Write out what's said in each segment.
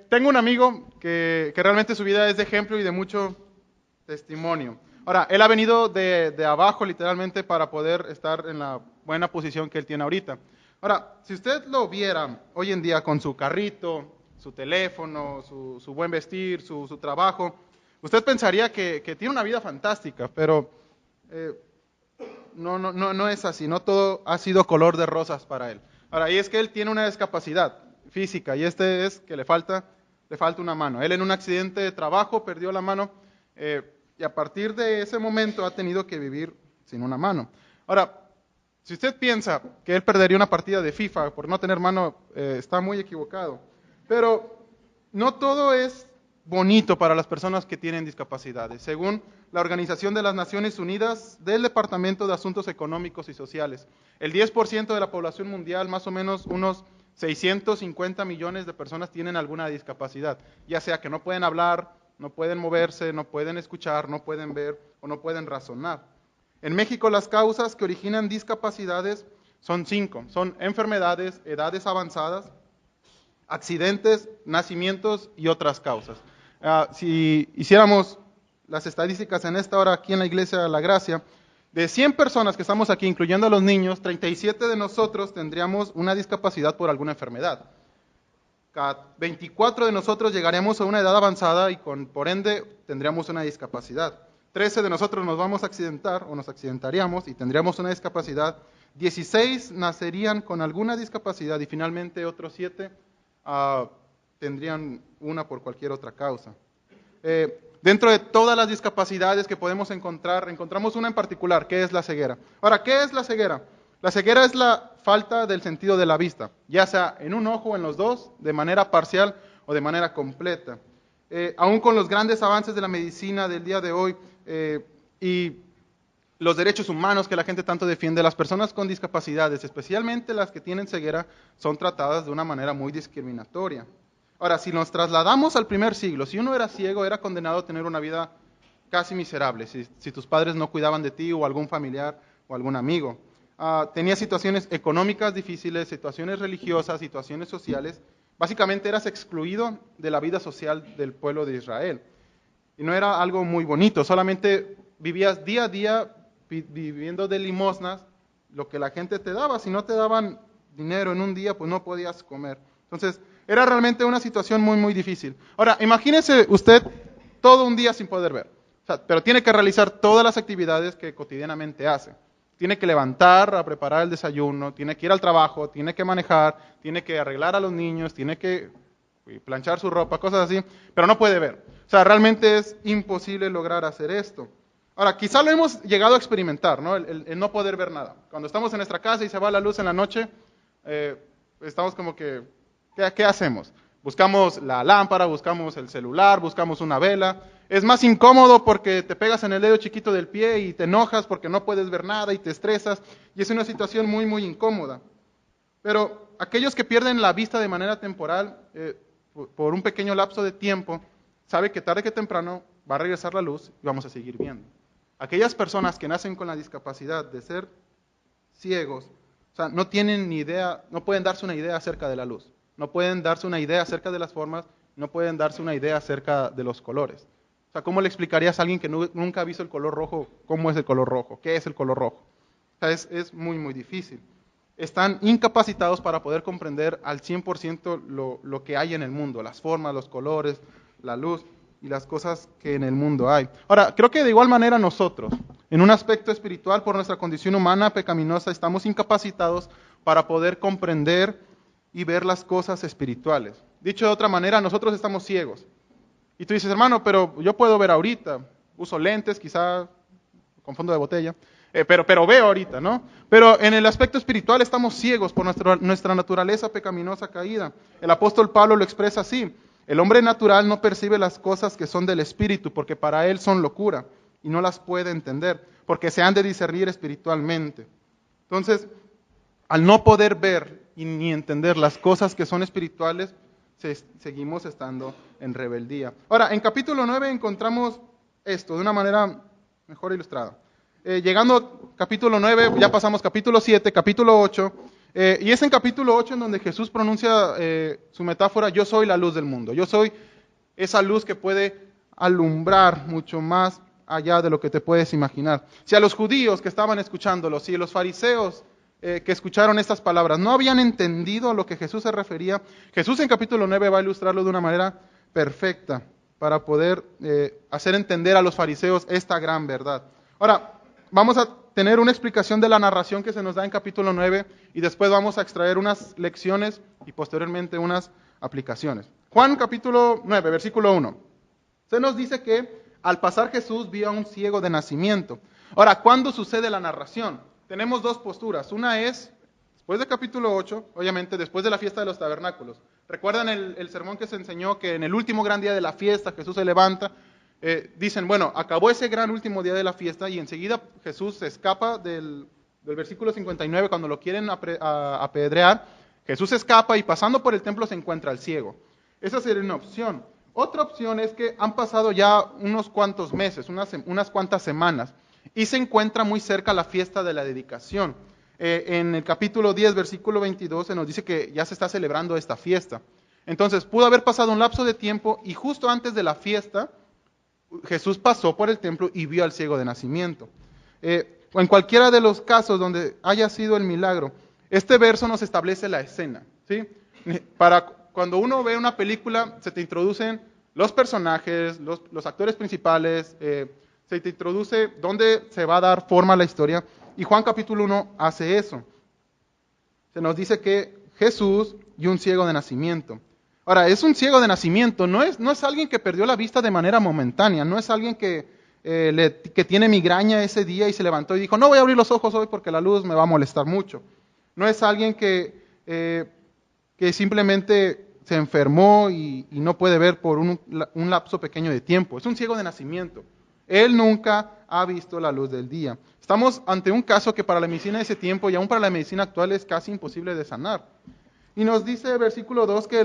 tengo un amigo que realmente su vida es de ejemplo y de mucho testimonio. Ahora, él ha venido de abajo literalmente para poder estar en la buena posición que él tiene ahorita. Ahora, si usted lo viera hoy en día con su carrito, su teléfono, su buen vestir, su trabajo, usted pensaría que tiene una vida fantástica, pero eh, no es así, no todo ha sido color de rosas para él. Ahora, y es que él tiene una discapacidad física y este es que le falta una mano. Él en un accidente de trabajo perdió la mano y a partir de ese momento ha tenido que vivir sin una mano. Ahora, si usted piensa que él perdería una partida de FIFA por no tener mano, está muy equivocado. Pero no todo es bonito para las personas que tienen discapacidades. Según la Organización de las Naciones Unidas del Departamento de Asuntos Económicos y Sociales, el 10% de la población mundial, más o menos unos 650 millones de personas tienen alguna discapacidad, ya sea que no pueden hablar, no pueden moverse, no pueden escuchar, no pueden ver o no pueden razonar. En México las causas que originan discapacidades son 5, son enfermedades, edades avanzadas, accidentes, nacimientos y otras causas. Si hiciéramos las estadísticas en esta hora aquí en la Iglesia de la Gracia, de 100 personas que estamos aquí, incluyendo a los niños, 37 de nosotros tendríamos una discapacidad por alguna enfermedad. 24 de nosotros llegaríamos a una edad avanzada y por ende tendríamos una discapacidad. 13 de nosotros nos vamos a accidentar o nos accidentaríamos y tendríamos una discapacidad. 16 nacerían con alguna discapacidad y finalmente otros 7 tendrían una por cualquier otra causa. Dentro de todas las discapacidades que podemos encontrar, encontramos una en particular, que es la ceguera. Ahora, ¿qué es la ceguera? La ceguera es la falta del sentido de la vista, ya sea en un ojo o en los dos, de manera parcial o de manera completa. Aún con los grandes avances de la medicina del día de hoy y los derechos humanos que la gente tanto defiende, las personas con discapacidades, especialmente las que tienen ceguera, son tratadas de una manera muy discriminatoria. Ahora, si nos trasladamos al primer siglo, si uno era ciego, era condenado a tener una vida casi miserable, si tus padres no cuidaban de ti o algún familiar o algún amigo. Tenía situaciones económicas difíciles, situaciones religiosas, situaciones sociales. Básicamente eras excluido de la vida social del pueblo de Israel. Y no era algo muy bonito, solamente vivías día a día viviendo de limosnas, lo que la gente te daba. Si no te daban dinero en un día, pues no podías comer. Entonces, era realmente una situación muy, muy difícil. Ahora, imagínese usted todo un día sin poder ver, pero tiene que realizar todas las actividades que cotidianamente hace. Tiene que levantar a preparar el desayuno, tiene que ir al trabajo, tiene que manejar, tiene que arreglar a los niños, tiene que planchar su ropa, cosas así, pero no puede ver. O sea, realmente es imposible lograr hacer esto. Ahora, quizá lo hemos llegado a experimentar, ¿no? El no poder ver nada. Cuando estamos en nuestra casa y se va la luz en la noche, estamos como que, ¿qué hacemos? Buscamos la lámpara, buscamos el celular, buscamos una vela. Es más incómodo porque te pegas en el dedo chiquito del pie y te enojas porque no puedes ver nada y te estresas. Y es una situación muy, muy incómoda. Pero aquellos que pierden la vista de manera temporal, por un pequeño lapso de tiempo, sabe que tarde que temprano va a regresar la luz y vamos a seguir viendo. Aquellas personas que nacen con la discapacidad de ser ciegos, o sea, no tienen ni idea, no pueden darse una idea acerca de la luz, no pueden darse una idea acerca de las formas, no pueden darse una idea acerca de los colores. O sea, ¿cómo le explicarías a alguien que nunca ha visto el color rojo, cómo es el color rojo? ¿Qué es el color rojo? O sea, es muy, muy difícil. Están incapacitados para poder comprender al 100% lo que hay en el mundo, las formas, los colores, la luz y las cosas que en el mundo hay. Ahora, creo que de igual manera nosotros, en un aspecto espiritual, por nuestra condición humana pecaminosa, estamos incapacitados para poder comprender y ver las cosas espirituales. Dicho de otra manera, nosotros estamos ciegos. Y tú dices, hermano, pero yo puedo ver ahorita, uso lentes, quizá con fondo de botella, pero veo ahorita, ¿no? Pero en el aspecto espiritual estamos ciegos por nuestra naturaleza pecaminosa caída. El apóstol Pablo lo expresa así: el hombre natural no percibe las cosas que son del espíritu, porque para él son locura, y no las puede entender, porque se han de discernir espiritualmente. Entonces, al no poder ver y ni entender las cosas que son espirituales, seguimos estando en rebeldía. Ahora, en capítulo 9 encontramos esto de una manera mejor ilustrada. Llegando a capítulo 9, ya pasamos capítulo 7, capítulo 8, Y es en capítulo 8 en donde Jesús pronuncia su metáfora, yo soy la luz del mundo, yo soy esa luz que puede alumbrar mucho más allá de lo que te puedes imaginar. Si a los judíos que estaban escuchándolo, si a los fariseos que escucharon estas palabras no habían entendido a lo que Jesús se refería, Jesús en capítulo 9 va a ilustrarlo de una manera perfecta para poder hacer entender a los fariseos esta gran verdad. Ahora, vamos a tener una explicación de la narración que se nos da en capítulo 9 y después vamos a extraer unas lecciones y posteriormente unas aplicaciones. Juan capítulo 9, versículo 1. Se nos dice que al pasar Jesús vio a un ciego de nacimiento. Ahora, ¿cuándo sucede la narración? Tenemos dos posturas. Una es después del capítulo 8, obviamente después de la fiesta de los tabernáculos. ¿Recuerdan el sermón que se enseñó que en el último gran día de la fiesta Jesús se levanta? Dicen, bueno, acabó ese gran último día de la fiesta y enseguida Jesús se escapa del versículo 59 cuando lo quieren apedrear. Jesús se escapa y pasando por el templo se encuentra al ciego. Esa sería una opción. Otra opción es que han pasado ya unos cuantos meses, unas cuantas semanas, y se encuentra muy cerca la fiesta de la dedicación. En el capítulo 10, versículo 22, se nos dice que ya se está celebrando esta fiesta. Entonces, pudo haber pasado un lapso de tiempo y justo antes de la fiesta, Jesús pasó por el templo y vio al ciego de nacimiento. En cualquiera de los casos donde haya sido el milagro, este verso nos establece la escena, ¿sí? Para cuando uno ve una película, se te introducen los personajes, los actores principales, se te introduce dónde se va a dar forma a la historia, y Juan capítulo 1 hace eso. Se nos dice que Jesús y un ciego de nacimiento. Ahora, es un ciego de nacimiento, no es alguien que perdió la vista de manera momentánea, no es alguien que tiene migraña ese día y se levantó y dijo, no voy a abrir los ojos hoy porque la luz me va a molestar mucho. No es alguien que simplemente se enfermó y no puede ver por un lapso pequeño de tiempo. Es un ciego de nacimiento. Él nunca ha visto la luz del día. Estamos ante un caso que para la medicina de ese tiempo y aún para la medicina actual es casi imposible de sanar. Y nos dice el versículo 2 que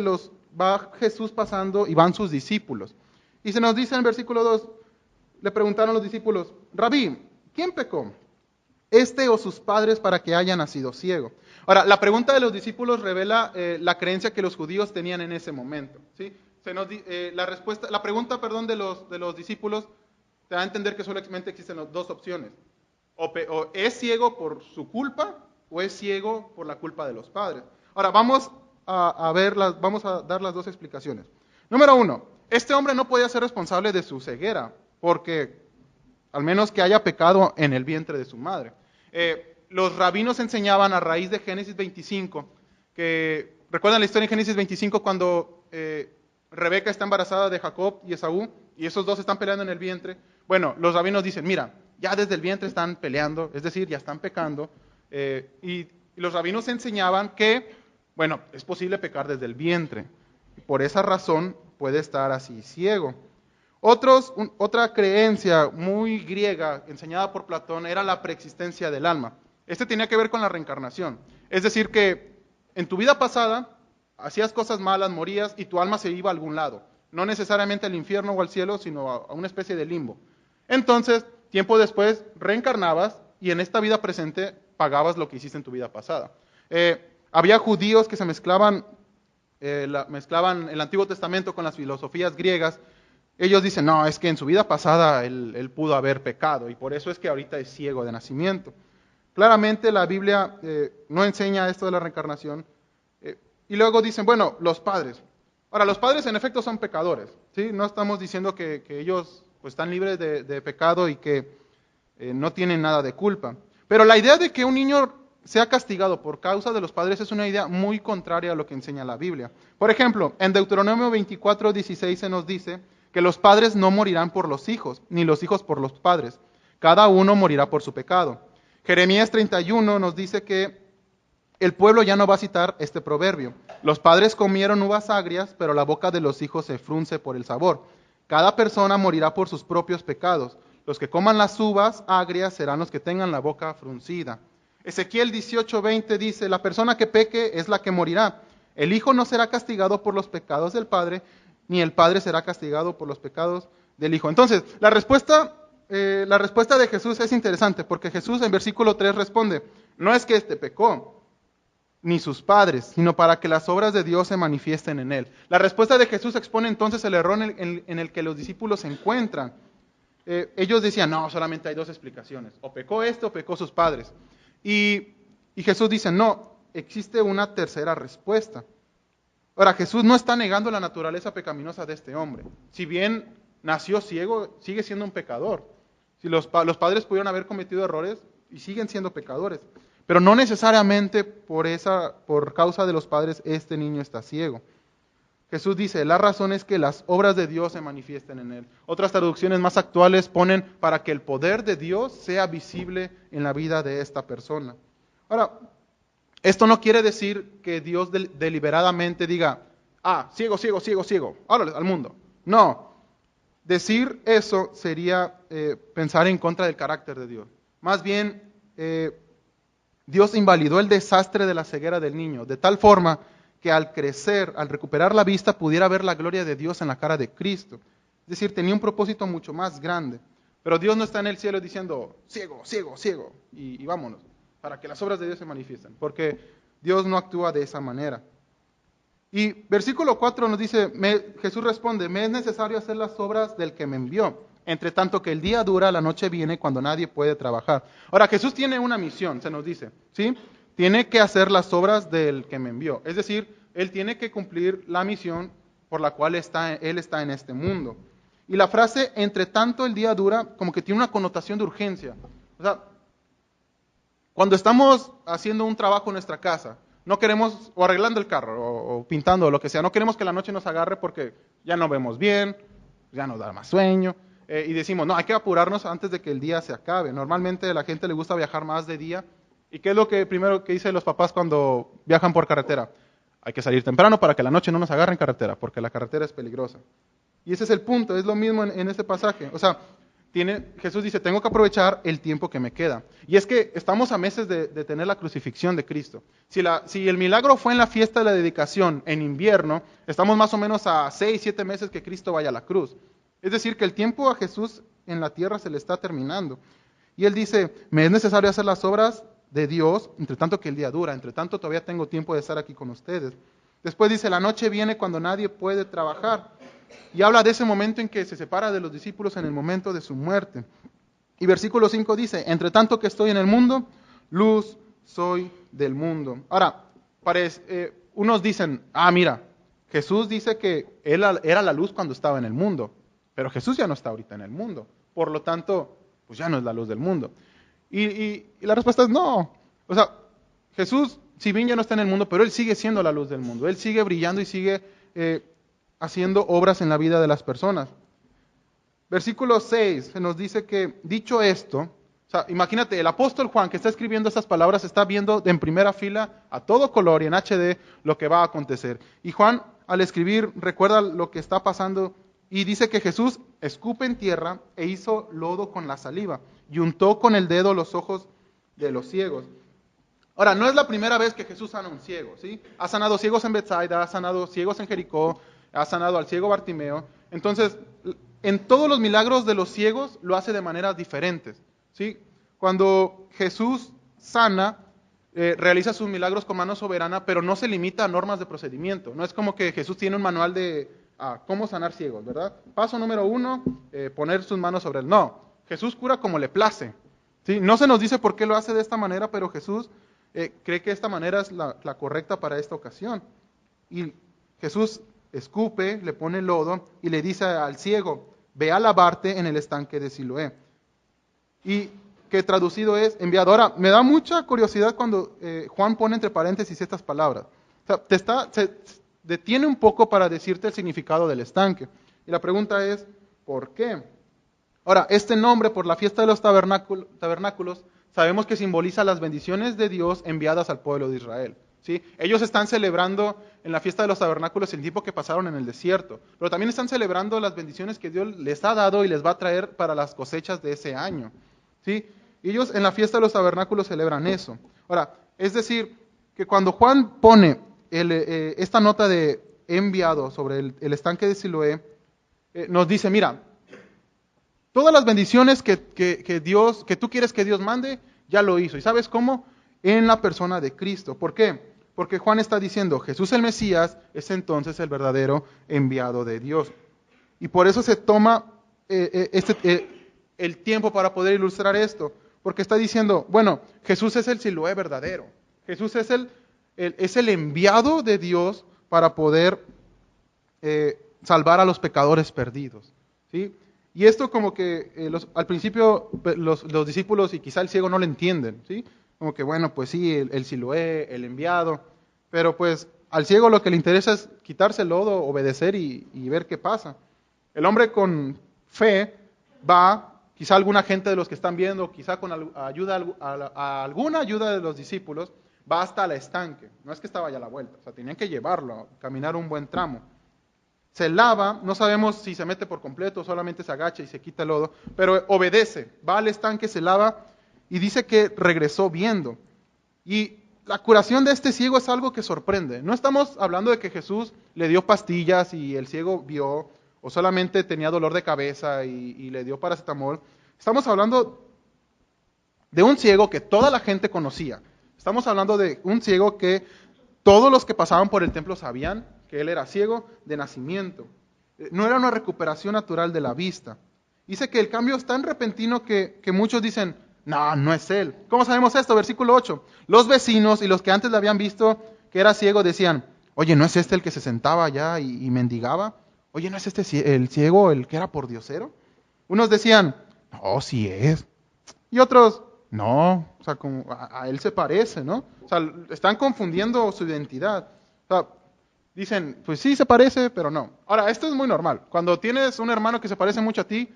va Jesús pasando y van sus discípulos. Y se nos dice en el versículo 2, le preguntaron los discípulos, Rabí, ¿quién pecó? ¿Este o sus padres para que haya nacido ciego? Ahora, la pregunta de los discípulos revela la creencia que los judíos tenían en ese momento. ¿Sí? La pregunta de los discípulos te da a entender que solamente existen dos opciones. O es ciego por su culpa o es ciego por la culpa de los padres. Ahora, vamos a dar las dos explicaciones. Número 1, este hombre no podía ser responsable de su ceguera, porque al menos que haya pecado en el vientre de su madre. Los rabinos enseñaban a raíz de Génesis 25, que recuerdan la historia en Génesis 25 cuando Rebeca está embarazada de Jacob y Esaú, y esos dos están peleando en el vientre. Bueno, los rabinos dicen, mira, ya desde el vientre están peleando, es decir, ya están pecando, y los rabinos enseñaban que, bueno, es posible pecar desde el vientre, y por esa razón puede estar así ciego. Otra creencia muy griega enseñada por Platón era la preexistencia del alma. Este tenía que ver con la reencarnación. Es decir, que en tu vida pasada hacías cosas malas, morías y tu alma se iba a algún lado. No necesariamente al infierno o al cielo, sino a una especie de limbo. Entonces, tiempo después, reencarnabas y en esta vida presente pagabas lo que hiciste en tu vida pasada. Había judíos que se mezclaban el Antiguo Testamento con las filosofías griegas. Ellos dicen, no, es que en su vida pasada él pudo haber pecado y por eso es que ahorita es ciego de nacimiento. Claramente la Biblia no enseña esto de la reencarnación. Y luego dicen, bueno, los padres. Ahora, los padres en efecto son pecadores, ¿sí? No estamos diciendo que ellos pues, están libres de pecado y que no tienen nada de culpa. Pero la idea de que un niño sea castigado por causa de los padres es una idea muy contraria a lo que enseña la Biblia. Por ejemplo, en Deuteronomio 24:16 se nos dice que los padres no morirán por los hijos, ni los hijos por los padres. Cada uno morirá por su pecado. Jeremías 31 nos dice que el pueblo ya no va a citar este proverbio. Los padres comieron uvas agrias, pero la boca de los hijos se frunce por el sabor. Cada persona morirá por sus propios pecados. Los que coman las uvas agrias serán los que tengan la boca fruncida. Ezequiel 18:20 dice, la persona que peque es la que morirá. El hijo no será castigado por los pecados del padre, ni el padre será castigado por los pecados del hijo. Entonces, la respuesta de Jesús es interesante, porque Jesús en versículo 3 responde, no es que este pecó, ni sus padres, sino para que las obras de Dios se manifiesten en él. La respuesta de Jesús expone entonces el error en el que los discípulos se encuentran. Ellos decían, no, solamente hay dos explicaciones, o pecó este o pecó sus padres. Y Jesús dice, no, existe una tercera respuesta. Ahora, Jesús no está negando la naturaleza pecaminosa de este hombre. Si bien nació ciego, sigue siendo un pecador. Si los padres pudieron haber cometido errores y siguen siendo pecadores. Pero no necesariamente por causa de los padres este niño está ciego. Jesús dice, la razón es que las obras de Dios se manifiesten en él. Otras traducciones más actuales ponen para que el poder de Dios sea visible en la vida de esta persona. Ahora, esto no quiere decir que Dios deliberadamente diga, ciego, ciego, ciego, ciego, órale, al mundo. No, decir eso sería pensar en contra del carácter de Dios. Más bien, Dios invalidó el desastre de la ceguera del niño, de tal forma que al crecer, al recuperar la vista, pudiera ver la gloria de Dios en la cara de Cristo. Es decir, tenía un propósito mucho más grande. Pero Dios no está en el cielo diciendo, ciego, ciego, ciego, y vámonos, para que las obras de Dios se manifiesten, porque Dios no actúa de esa manera. Y versículo 4 nos dice, Jesús responde, me es necesario hacer las obras del que me envió, entre tanto que el día dura, la noche viene cuando nadie puede trabajar. Ahora, Jesús tiene una misión, se nos dice, ¿sí? Tiene que hacer las obras del que me envió. Es decir, Él tiene que cumplir la misión por la cual Él está en este mundo. Y la frase, entre tanto el día dura, como que tiene una connotación de urgencia. O sea, cuando estamos haciendo un trabajo en nuestra casa, no queremos, o arreglando el carro, o pintando, o lo que sea, no queremos que la noche nos agarre porque ya no vemos bien, ya nos da más sueño, y decimos, no, hay que apurarnos antes de que el día se acabe. Normalmente a la gente le gusta viajar más de día. ¿Y qué es lo primero que dicen los papás cuando viajan por carretera? Hay que salir temprano para que la noche no nos agarre en carretera, porque la carretera es peligrosa. Y ese es el punto, es lo mismo en este pasaje. O sea, Jesús dice, tengo que aprovechar el tiempo que me queda. Y es que estamos a meses de tener la crucifixión de Cristo. Si el milagro fue en la fiesta de la dedicación en invierno, estamos más o menos a 6, 7 meses que Cristo vaya a la cruz. Es decir, que el tiempo a Jesús en la tierra se le está terminando. Y Él dice, me es necesario hacer las obras de Dios, entre tanto que el día dura, entre tanto todavía tengo tiempo de estar aquí con ustedes. Después dice, la noche viene cuando nadie puede trabajar. Y habla de ese momento en que se separa de los discípulos en el momento de su muerte. Y versículo 5 dice, entre tanto que estoy en el mundo, luz soy del mundo. Ahora, unos dicen, mira, Jesús dice que Él era la luz cuando estaba en el mundo, pero Jesús ya no está ahorita en el mundo. Por lo tanto, pues ya no es la luz del mundo. Y la respuesta es no. O sea, Jesús, si bien ya no está en el mundo, pero Él sigue siendo la luz del mundo. Él sigue brillando y sigue haciendo obras en la vida de las personas. Versículo 6 se nos dice que, dicho esto, o sea, imagínate, el apóstol Juan que está escribiendo estas palabras está viendo en primera fila a todo color y en HD lo que va a acontecer. Y Juan, al escribir, recuerda lo que está pasando y dice que Jesús escupe en tierra e hizo lodo con la saliva y untó con el dedo los ojos de los ciegos. Ahora, no es la primera vez que Jesús sana a un ciego, ¿sí? Ha sanado ciegos en Betsaida, ha sanado ciegos en Jericó, ha sanado al ciego Bartimeo. Entonces, en todos los milagros de los ciegos lo hace de maneras diferentes, ¿sí? Cuando Jesús sana, realiza sus milagros con mano soberana, pero no se limita a normas de procedimiento. No es como que Jesús tiene un manual de cómo sanar ciegos, ¿verdad? Paso número 1, poner sus manos sobre él. No, Jesús cura como le place, ¿sí? No se nos dice por qué lo hace de esta manera, pero Jesús cree que esta manera es la correcta para esta ocasión. Y Jesús escupe, le pone lodo y le dice al ciego, ve a lavarte en el estanque de Siloé. Y que traducido es enviado. Ahora, me da mucha curiosidad cuando Juan pone entre paréntesis estas palabras. O sea, se detiene un poco para decirte el significado del estanque. Y la pregunta es, ¿por qué? Ahora, este nombre por la fiesta de los tabernáculos, sabemos que simboliza las bendiciones de Dios enviadas al pueblo de Israel. ¿Sí? Ellos están celebrando en la fiesta de los tabernáculos el tiempo que pasaron en el desierto, pero también están celebrando las bendiciones que Dios les ha dado y les va a traer para las cosechas de ese año. ¿Sí? Ellos en la fiesta de los tabernáculos celebran eso. Ahora, es decir, que cuando Juan pone esta nota de enviado sobre el estanque de Siloé, nos dice, mira, todas las bendiciones que tú quieres que Dios mande, ya lo hizo. ¿Y sabes cómo? En la persona de Cristo. ¿Por qué? Porque Juan está diciendo, Jesús el Mesías es entonces el verdadero enviado de Dios. Y por eso se toma el tiempo para poder ilustrar esto. Porque está diciendo, bueno, Jesús es el Siloé verdadero. Jesús es el enviado de Dios para poder salvar a los pecadores perdidos. ¿Sí? Y esto como que al principio los discípulos y quizá el ciego no lo entienden. ¿Sí? Como que bueno, pues sí, el Siloé, el enviado. Pero pues al ciego lo que le interesa es quitarse el lodo, obedecer y ver qué pasa. El hombre con fe va, quizá alguna gente de los que están viendo, quizá con alguna ayuda de los discípulos, va hasta el estanque. No es que estaba ya a la vuelta, o sea, tenían que llevarlo, caminar un buen tramo. Se lava, no sabemos si se mete por completo o solamente se agacha y se quita el lodo, pero obedece, va al estanque, se lava y dice que regresó viendo. Y la curación de este ciego es algo que sorprende. No estamos hablando de que Jesús le dio pastillas y el ciego vio, o solamente tenía dolor de cabeza y le dio paracetamol. Estamos hablando de un ciego que toda la gente conocía. Estamos hablando de un ciego que todos los que pasaban por el templo sabían que él era ciego de nacimiento. No era una recuperación natural de la vista. Dice que el cambio es tan repentino que muchos dicen, no, no es él. ¿Cómo sabemos esto? Versículo 8. Los vecinos y los que antes le habían visto que era ciego decían, oye, ¿no es este el que se sentaba allá y mendigaba? Oye, ¿no es este el ciego, el que era pordiosero? Unos decían, no, sí es. Y otros, no, o sea, como a él se parece, ¿no? O sea, están confundiendo su identidad. O sea, dicen, pues sí se parece, pero no. Ahora, esto es muy normal. Cuando tienes un hermano que se parece mucho a ti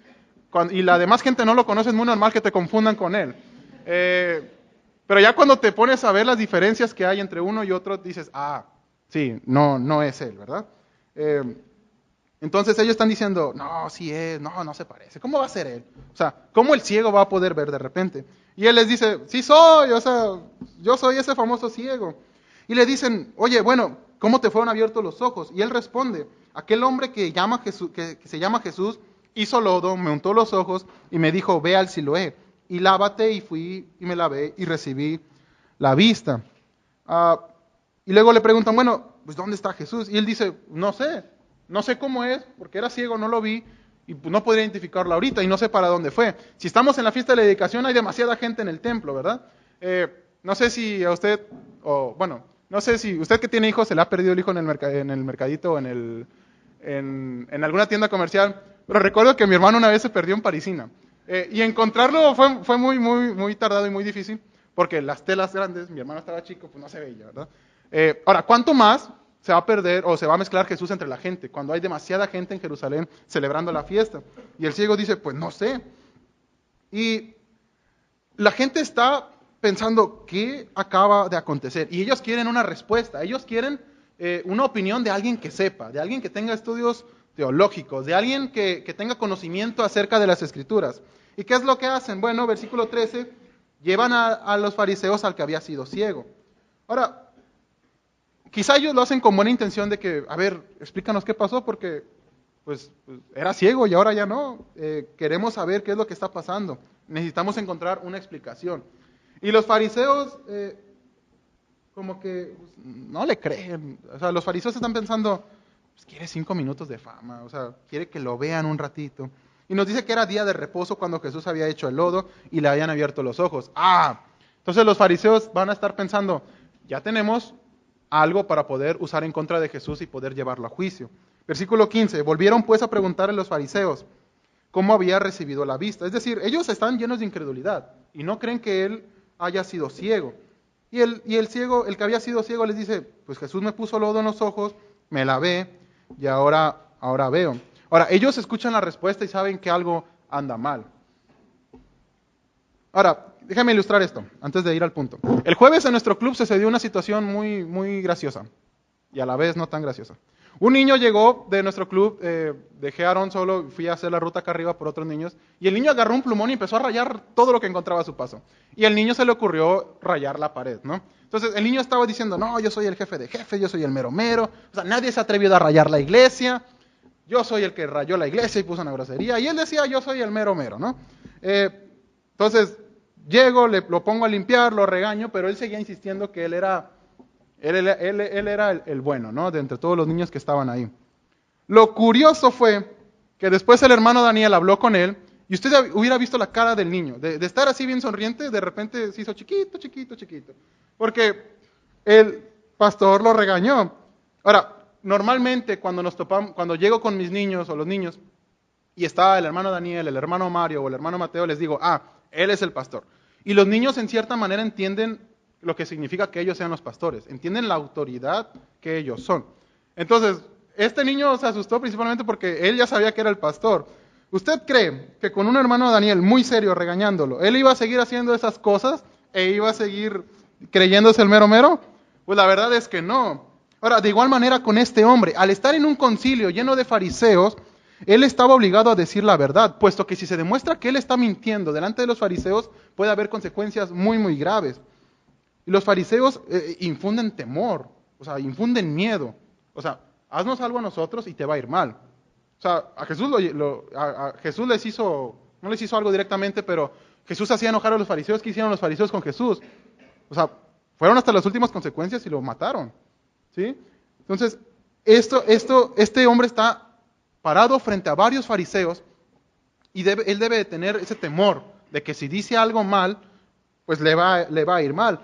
y la demás gente no lo conoce, es muy normal que te confundan con él. Pero ya cuando te pones a ver las diferencias que hay entre uno y otro, dices, ah, sí, no es él, ¿verdad? Entonces ellos están diciendo, no, sí es, no se parece. ¿Cómo va a ser él? O sea, ¿cómo el ciego va a poder ver de repente? Y él les dice, sí soy, o sea, yo soy ese famoso ciego. Y le dicen, oye, bueno, ¿cómo te fueron abiertos los ojos? Y él responde, aquel hombre que se llama Jesús hizo lodo, me untó los ojos y me dijo, ve al Siloé y lávate, y fui y me lavé y recibí la vista. Y luego le preguntan, bueno, pues ¿dónde está Jesús? Y él dice, no sé cómo es, porque era ciego, no lo vi, y pues no podría identificarlo ahorita, y no sé para dónde fue. Si estamos en la fiesta de la dedicación, hay demasiada gente en el templo, ¿verdad? No sé si a usted, no sé si usted que tiene hijos se le ha perdido el hijo en el mercadito o en alguna tienda comercial, pero recuerdo que mi hermano una vez se perdió en Parisina. Y encontrarlo fue muy tardado y muy difícil, porque las telas grandes, mi hermano estaba chico, pues no se veía, ¿verdad? Ahora, ¿cuánto más se va a perder o se va a mezclar Jesús entre la gente cuando hay demasiada gente en Jerusalén celebrando la fiesta? Y el ciego dice, pues no sé. Y la gente está pensando, ¿qué acaba de acontecer? Y ellos quieren una respuesta, ellos quieren una opinión de alguien que sepa, de alguien que tenga estudios teológicos, de alguien que tenga conocimiento acerca de las Escrituras. ¿Y qué es lo que hacen? Bueno, versículo 13, llevan a los fariseos al que había sido ciego. Ahora, quizá ellos lo hacen con buena intención de que, a ver, explícanos qué pasó, porque pues era ciego y ahora ya no. Queremos saber qué es lo que está pasando. Necesitamos encontrar una explicación. Y los fariseos como que pues, no le creen. O sea, los fariseos están pensando, pues quiere 5 minutos de fama, o sea, quiere que lo vean un ratito. Y nos dice que era día de reposo cuando Jesús había hecho el lodo y le habían abierto los ojos. Entonces los fariseos van a estar pensando, ya tenemos algo para poder usar en contra de Jesús y poder llevarlo a juicio. Versículo 15, volvieron pues a preguntarle a los fariseos cómo había recibido la vista. Es decir, ellos están llenos de incredulidad y no creen que él haya sido ciego. Y el ciego, el que había sido ciego, les dice, pues Jesús me puso lodo en los ojos, me lavé y ahora veo. Ahora, ellos escuchan la respuesta y saben que algo anda mal. Ahora, déjame ilustrar esto, antes de ir al punto. El jueves en nuestro club sucedió una situación muy graciosa, y a la vez no tan graciosa. Un niño llegó de nuestro club, dejé a Aaron solo, fui a hacer la ruta acá arriba por otros niños, y el niño agarró un plumón y empezó a rayar todo lo que encontraba a su paso. Y al niño se le ocurrió rayar la pared, ¿no? Entonces el niño estaba diciendo, no, yo soy el jefe de jefes, yo soy el mero mero, o sea, nadie se ha atrevido a rayar la iglesia, yo soy el que rayó la iglesia y puso una grosería, y él decía, yo soy el mero mero, ¿no? Entonces, llego, lo pongo a limpiar, lo regaño, pero él seguía insistiendo que él era Él era el bueno, ¿no? De entre todos los niños que estaban ahí. Lo curioso fue que después el hermano Daniel habló con él y usted hubiera visto la cara del niño. De estar así bien sonriente, de repente se hizo chiquito, chiquito, chiquito. Porque el pastor lo regañó. Ahora, normalmente cuando llego con mis niños o los niños y está el hermano Daniel, el hermano Mario o el hermano Mateo, les digo, él es el pastor. Y los niños en cierta manera entienden lo que significa que ellos sean los pastores, entienden la autoridad que ellos son. Entonces, este niño se asustó principalmente porque él ya sabía que era el pastor. ¿Usted cree que con un hermano Daniel muy serio regañándolo, él iba a seguir haciendo esas cosas e iba a seguir creyéndose el mero mero? Pues la verdad es que no. Ahora, de igual manera con este hombre, al estar en un concilio lleno de fariseos, él estaba obligado a decir la verdad, puesto que si se demuestra que él está mintiendo delante de los fariseos, puede haber consecuencias muy, muy graves. Y los fariseos infunden temor, o sea, infunden miedo. O sea, haznos algo a nosotros y te va a ir mal. O sea, a Jesús, a Jesús no les hizo algo directamente, pero Jesús hacía enojar a los fariseos. ¿Qué hicieron los fariseos con Jesús? O sea, fueron hasta las últimas consecuencias y lo mataron. ¿Sí? Entonces, este hombre está parado frente a varios fariseos y él debe de tener ese temor de que si dice algo mal, pues le va a ir mal.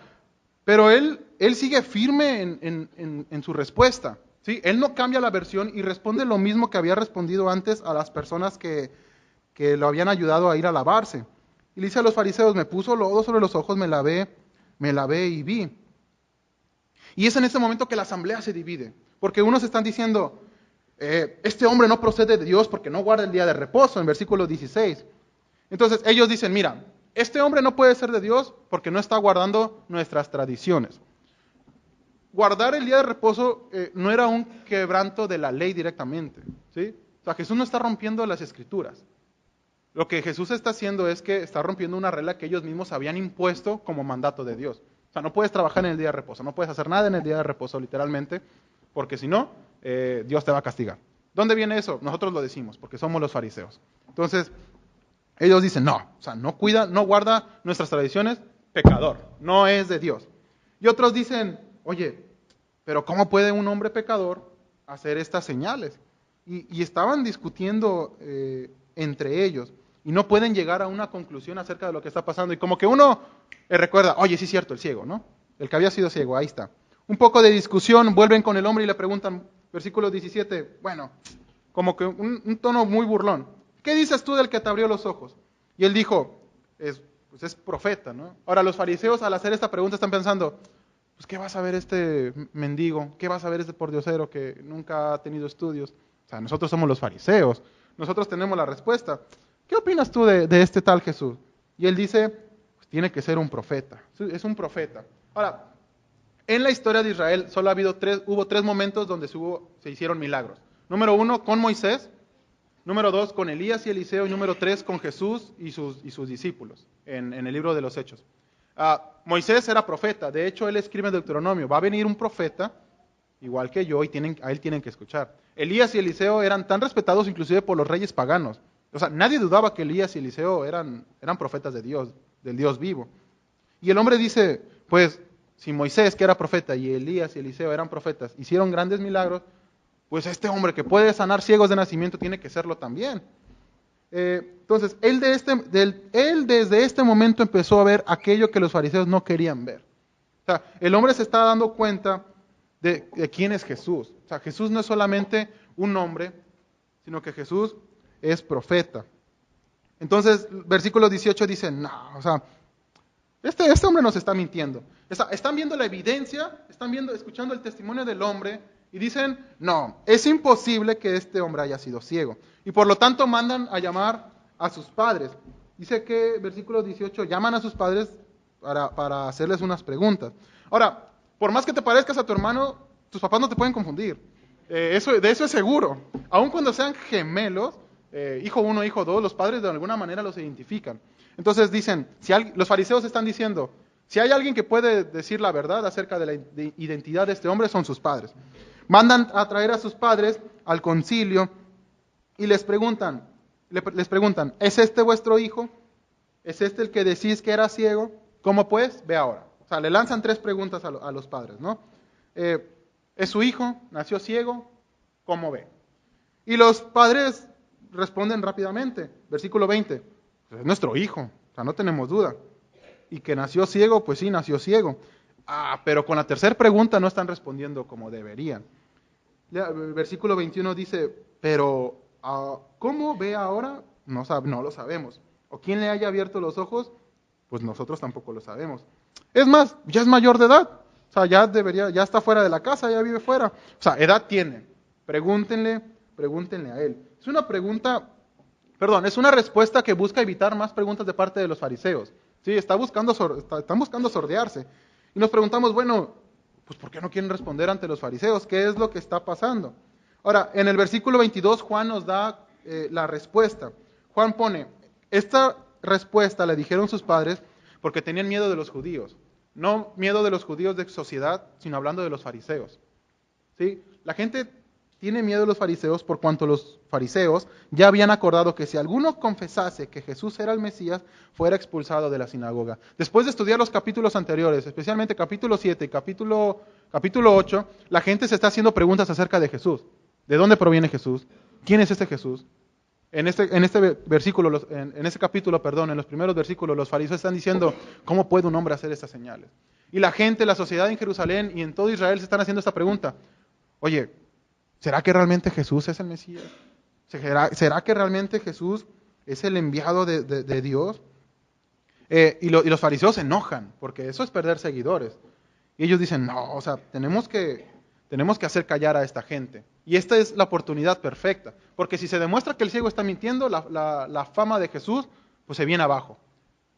Pero él sigue firme en su respuesta. ¿Sí? Él no cambia la versión y responde lo mismo que había respondido antes a las personas que lo habían ayudado a ir a lavarse. Y le dice a los fariseos, me puso lodo sobre los ojos, me lavé y vi. Y es en ese momento que la asamblea se divide. Porque unos están diciendo, este hombre no procede de Dios porque no guarda el día de reposo, en versículo 16. Entonces ellos dicen, mira, este hombre no puede ser de Dios porque no está guardando nuestras tradiciones. Guardar el día de reposo no era un quebranto de la ley directamente, ¿sí? O sea, Jesús no está rompiendo las escrituras. Lo que Jesús está haciendo es que está rompiendo una regla que ellos mismos habían impuesto como mandato de Dios. O sea, no puedes trabajar en el día de reposo, no puedes hacer nada en el día de reposo, literalmente, porque si no, Dios te va a castigar. ¿Dónde viene eso? Nosotros lo decimos, porque somos los fariseos. Entonces, ellos dicen, no, o sea, no guarda nuestras tradiciones, pecador, no es de Dios. Y otros dicen, oye, pero ¿cómo puede un hombre pecador hacer estas señales? Y estaban discutiendo entre ellos y no pueden llegar a una conclusión acerca de lo que está pasando. Y como que uno recuerda, oye, sí es cierto, el ciego, ¿no? El que había sido ciego, ahí está. Un poco de discusión, vuelven con el hombre y le preguntan, versículo 17, bueno, como que un tono muy burlón. ¿Qué dices tú del que te abrió los ojos? Y él dijo, pues es profeta, ¿no? Ahora los fariseos al hacer esta pregunta están pensando, pues ¿qué va a saber este mendigo? ¿Qué va a saber este pordiosero que nunca ha tenido estudios? O sea, nosotros somos los fariseos, nosotros tenemos la respuesta. ¿Qué opinas tú de este tal Jesús? Y él dice, pues tiene que ser un profeta, es un profeta. Ahora, en la historia de Israel solo hubo tres momentos donde se hicieron milagros. Número 1, con Moisés. Número 2, con Elías y Eliseo. Y número 3, con Jesús y sus discípulos, en el libro de los Hechos. Moisés era profeta, de hecho él escribe en Deuteronomio, va a venir un profeta, igual que yo, y a él tienen que escuchar. Elías y Eliseo eran tan respetados inclusive por los reyes paganos. O sea, nadie dudaba que Elías y Eliseo eran profetas de Dios, del Dios vivo. Y el hombre dice, pues, si Moisés, que era profeta, y Elías y Eliseo eran profetas, hicieron grandes milagros, pues este hombre que puede sanar ciegos de nacimiento tiene que serlo también. Entonces, él desde este momento empezó a ver aquello que los fariseos no querían ver. O sea, el hombre se está dando cuenta de quién es Jesús. O sea, Jesús no es solamente un hombre, sino que Jesús es profeta. Entonces, versículo 18 dice, no, o sea, este hombre nos está mintiendo. Están viendo la evidencia, escuchando el testimonio del hombre y dicen, no, es imposible que este hombre haya sido ciego. Y por lo tanto mandan a llamar a sus padres. Dice que, versículo 18, llaman a sus padres para hacerles unas preguntas. Ahora, por más que te parezcas a tu hermano, tus papás no te pueden confundir. De eso es seguro. Aun cuando sean gemelos, hijo uno, hijo dos, los padres de alguna manera los identifican. Entonces dicen, los fariseos están diciendo, si hay alguien que puede decir la verdad acerca de la identidad de este hombre, son sus padres. Mandan a traer a sus padres al concilio y les preguntan, ¿es este vuestro hijo? ¿Es este el que decís que era ciego? ¿Cómo pues? Ve ahora. O sea, le lanzan tres preguntas a los padres, ¿no? Es su hijo, nació ciego, ¿cómo ve? Y los padres responden rápidamente, versículo 20, pues es nuestro hijo, o sea, no tenemos duda. Y que nació ciego, pues sí, nació ciego. Pero con la tercera pregunta no están respondiendo como deberían. El versículo 21 dice, pero ¿cómo ve ahora? No lo sabemos. ¿O quién le haya abierto los ojos? Pues nosotros tampoco lo sabemos. Es más, ya es mayor de edad. O sea, ya está fuera de la casa, ya vive fuera. O sea, edad tiene. Pregúntenle a él. Es una respuesta que busca evitar más preguntas de parte de los fariseos. Sí, están buscando sordearse. Y nos preguntamos, bueno, pues ¿por qué no quieren responder ante los fariseos? ¿Qué es lo que está pasando? Ahora, en el versículo 22, Juan nos da la respuesta. Juan pone, esta respuesta le dijeron sus padres porque tenían miedo de los judíos. No miedo de los judíos de sociedad, sino hablando de los fariseos. ¿Sí? La gente tiene miedo de los fariseos por cuanto los fariseos ya habían acordado que si alguno confesase que Jesús era el Mesías, fuera expulsado de la sinagoga. Después de estudiar los capítulos anteriores, especialmente capítulo 7 y capítulo 8, la gente se está haciendo preguntas acerca de Jesús. ¿De dónde proviene Jesús? ¿Quién es este Jesús? En este versículo, en ese capítulo, en los primeros versículos, los fariseos están diciendo, ¿cómo puede un hombre hacer estas señales? Y la gente, la sociedad en Jerusalén y en todo Israel se están haciendo esta pregunta. Oye, ¿será que realmente Jesús es el Mesías? ¿Será que realmente Jesús es el enviado de Dios? Y los fariseos se enojan, porque eso es perder seguidores. Y ellos dicen, no, o sea, tenemos que hacer callar a esta gente. Y esta es la oportunidad perfecta. Porque si se demuestra que el ciego está mintiendo, la fama de Jesús pues se viene abajo.